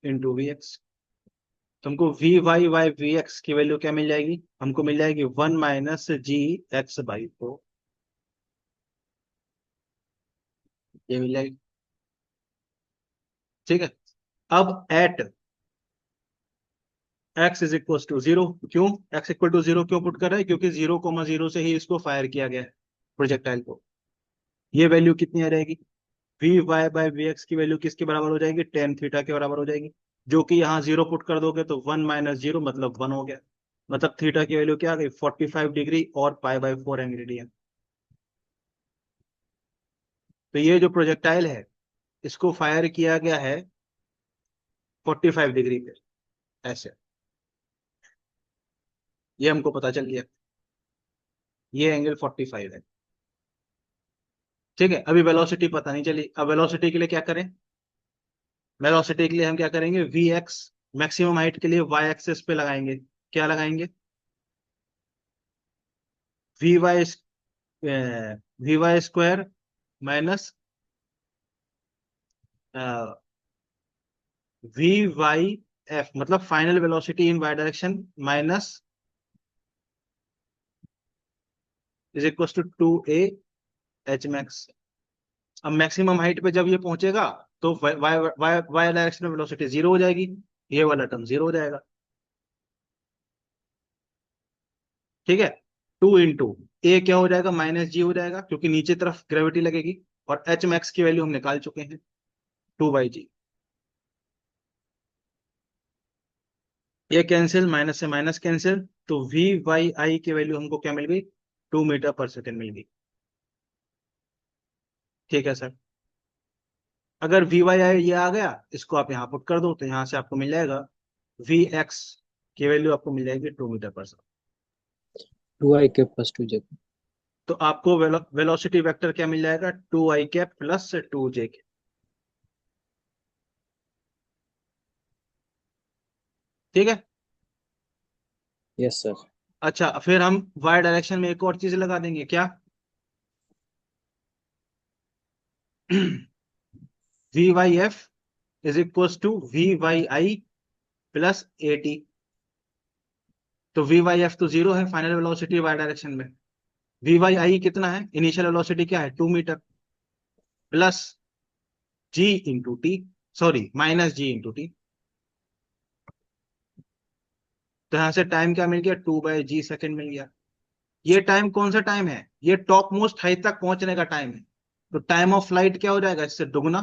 इंटू वी एक्स। तुमको वी एक्स की वैल्यू क्या मिल जाएगी, हमको मिल जाएगी 1 माइनस g(x/4), ये मिल जाएगी। ठीक है, अब at x is equal to 0, क्यों x इक्वल टू 0 क्यों पुट कर रहा है, क्योंकि 0,0 से ही इसको फायर किया गया है प्रोजेक्टाइल को। ये वैल्यू कितनी आ जाएगी, v y by v x की वैल्यू किसके बराबर हो जाएगी, टेन थीटा के बराबर हो जाएगी। जो कि यहाँ 0 पुट कर दोगे तो 1 - 0 मतलब 1 हो गया। मतलब थीटा की वैल्यू क्या आ गई, 45 डिग्री और π/4 रेडियन। तो ये जो प्रोजेक्टाइल है, इसको फायर किया गया है 45 डिग्री पे, ऐसे। ये हमको पता चल गया, ये एंगल 45 है। ठीक है, अभी वेलोसिटी पता नहीं चली। अब वेलोसिटी के लिए क्या करें, वेलोसिटी के लिए हम क्या करेंगे, वी एक्स मैक्सिमम हाइट के लिए वाई एक्सेस पे लगाएंगे। क्या लगाएंगे, v y square minus v y f, मतलब final velocity in y direction minus is equal to 2a h max. अब मैक्सिमम हाइट पे जब ये पहुंचेगा तो वाई वाई वाई डायरेक्शन में वेलोसिटी 0 हो जाएगी, ये वाला टर्म 0 हो जाएगा। ठीक है, 2 × ए क्या हो जाएगा, -g हो जाएगा, क्योंकि नीचे तरफ ग्रेविटी लगेगी। और एच मैक्स की वैल्यू हम निकाल चुके हैं, 2/g। ये कैंसिल, माइनस से माइनस कैंसिल, तो वी वाई आई की वैल्यू हमको क्या मिल गई, 2 मीटर पर सेकेंड मिल गई। ठीक है सर, अगर वी वाई आई ये आ गया, इसको आप यहाँ पुट कर दो, तो यहाँ से आपको मिल जाएगा वी एक्स की वैल्यू आपको मिल जाएगी 2 मीटर पर सेकेंड। 2i cap + 2j। तो आपको वेलोसिटी वेक्टर क्या मिल जाएगा, 2i कैप प्लस 2j। ठीक है, यस सर। अच्छा फिर हम वाई डायरेक्शन में एक और चीज लगा देंगे, क्या v y f is equal to v y i plus a t. तो वी वाई एफ तो 0 है, फाइनल वेलोसिटी वाई डायरेक्शन में। वी वाई आई कितना है, इनिशियल वेलोसिटी क्या है, 2 metre, plus g into t, sorry minus g into t. तो यहां से टाइम क्या मिल गया, 2/g सेकेंड मिल गया। ये टाइम कौन सा टाइम है, ये टॉप मोस्ट हाइट तक पहुंचने का टाइम है। तो टाइम ऑफ फ्लाइट क्या हो जाएगा, इससे दुगना,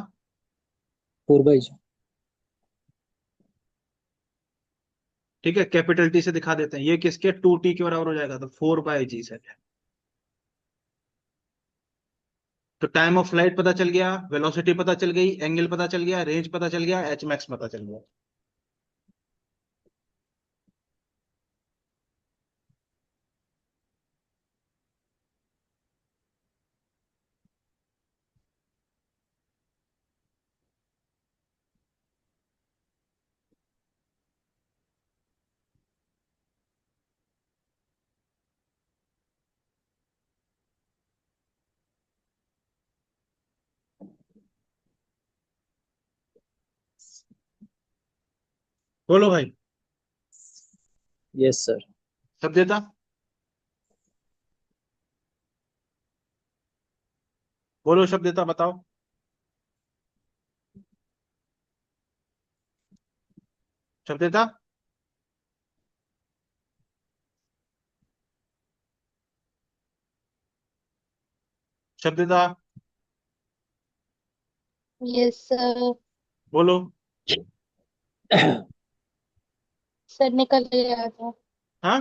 4/g। ठीक है, कैपिटल टी से दिखा देते हैं, ये किसके 2t के बराबर हो जाएगा, तो 4/g से। तो टाइम ऑफ फ्लाइट पता चल गया, वेलोसिटी पता चल गई, एंगल पता चल गया, रेंज पता चल गया, एच मैक्स पता चल गया। बोलो भाई। Yes sir. सब देता। बोलो शब्द देता, बताओ। शब्द देता। शब्द देता। Yes sir. बोलो। सर निकल गया था। हाँ,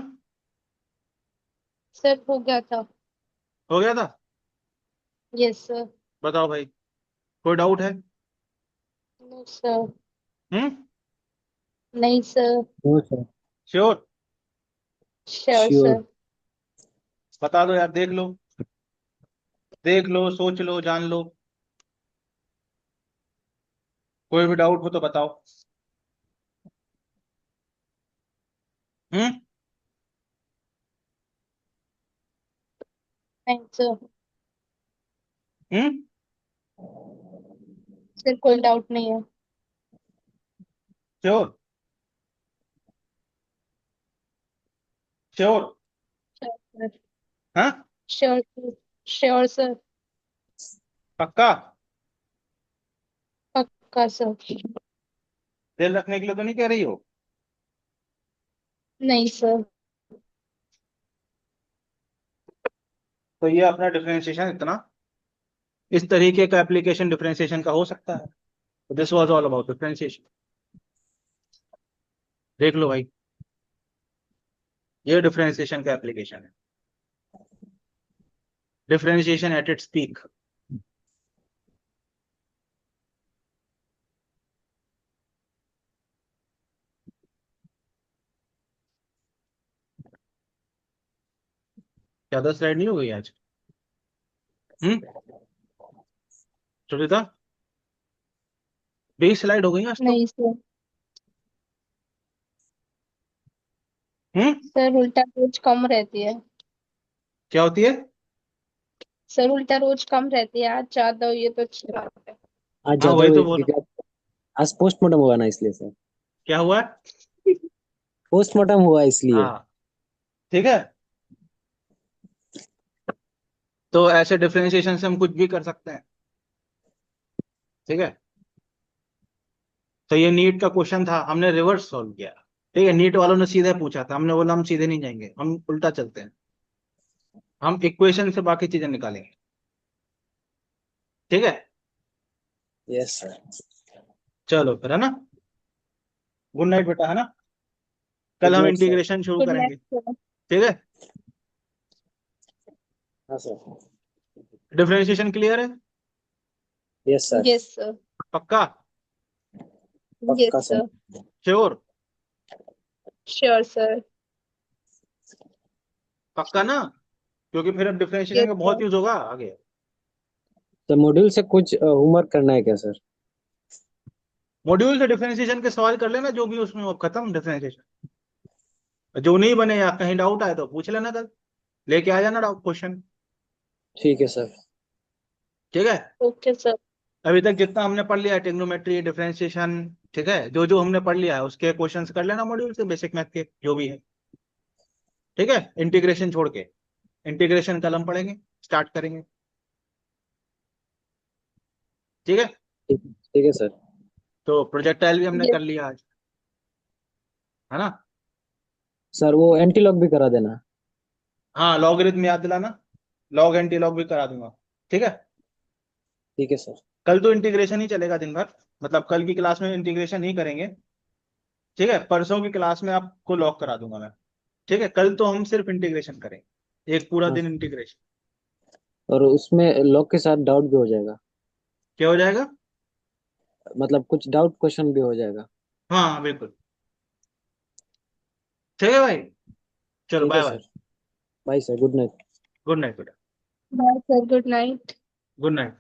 सर हो गया था। हो गया था। Yes sir. बताओ भाई, कोई डाउट है? No sir. हम्म। नहीं sir. No sir. Sure? Sure sure. Sir. बता दो यार, देख लो, देख लो, सोच लो, जान लो। कोई भी डाउट हो तो बताओ। हम्म। नहीं सर। हम्म। सर कोई डाउट नहीं है। श्योर? श्योर? Sure sir. हाँ। Sure sir. Sure sir. पक्का? पक्का सर। दिल रखने के लिए तो नहीं कह रही हो? नहीं सर। तो ये अपना डिफरेंशिएशन इतना, इस तरीके का एप्लीकेशन डिफरेंशिएशन का हो सकता है। This was all about differentiation. देख लो भाई, ये डिफरेंशिएशन का एप्लीकेशन है, डिफरेंशिएशन एट इट्स पीक। ज्यादा स्लाइड नहीं हो गई आज? हम्म। सुनीता, 20 स्लाइड हो गई आज तो। नहीं सर। हम्म। सर उल्टा रोज कम रहती है। क्या होती है? सर उल्टा रोज कम रहती है, आज ज्यादा हुई है तो अच्छी बात है। आज हाँ ज्यादा वही हुई तो बोल रहा क्योंकि हूँ। आज पोस्टमार्टम हुआ ना, इसलिए सर। क्या हुआ? पोस्टमार्टम हुआ इसलिए। हाँ, ठीक है। तो ऐसे डिफरेंशिएशन से हम कुछ भी कर सकते हैं, ठीक है। तो ये नीट का क्वेश्चन था, हमने रिवर्स सॉल्व किया। ठीक है, नीट वालों ने सीधे पूछा था, हमने बोला हम सीधे नहीं जाएंगे, हम उल्टा चलते हैं, हम इक्वेशन से बाकी चीजें निकालेंगे। ठीक है, यस सर। चलो फिर, है ना। गुड नाइट बेटा, है ना। कल गुड हम नाइट सर। इंटीग्रेशन शुरू गुड करेंगे, नाइट सर। ठीक है। हाँ सर। डिफरेंशिएशन क्लियर है? Yes sir. Yes sir. पक्का? पक्का yes sir. Sir. Sure? Sure sir. पक्का ना, क्योंकि फिर अब डिफरेंशिएशन यस का बहुत सर। यूज होगा आगे। तो मॉड्यूल से कुछ होमवर्क करना है क्या सर? मॉड्यूल से डिफरेंशिएशन के सवाल कर लेना, जो भी उसमें हो, खत्म डिफरेंशिएशन। जो नहीं बने या कहीं डाउट आए तो पूछ लेना, कल लेके आ जाना डाउट क्वेश्चन। ठीक है सर। ठीक है। Okay sir. अभी तक जितना हमने पढ़ लिया है, ट्रिग्नोमेट्री, डिफरेंशिएशन, ठीक है, जो जो हमने पढ़ लिया है उसके क्वेश्चंस कर लेना मॉड्यूल से, बेसिक मैथ के जो भी है। ठीक है, इंटीग्रेशन छोड़ के। इंटीग्रेशन कल हम पढ़ेंगे, स्टार्ट करेंगे। ठीक है। ठीक है सर। तो प्रोजेक्टाइल भी हमने यस। कर लिया आज, है ना। सर वो एंटी लॉग भी करा देना। हाँ, लॉगरिथम याद दिलाना, लॉग एंटी लॉग भी करा दूंगा। ठीक है। ठीक है सर। कल तो इंटीग्रेशन ही चलेगा दिन भर, मतलब कल की क्लास में इंटीग्रेशन ही करेंगे। ठीक है, परसों की क्लास में आपको लॉक करा दूंगा मैं। ठीक है, कल तो हम सिर्फ इंटीग्रेशन करेंगे, एक पूरा हाँ दिन इंटीग्रेशन। और उसमें लॉग के साथ डाउट भी हो जाएगा, क्या हो जाएगा? मतलब कुछ डाउट क्वेश्चन भी हो जाएगा। हाँ बिल्कुल। ठीक है भाई, चलो ठीक है bye bye. Sir. Bye sir, good night. Good night बेटा। Bye sir, good night. Good night.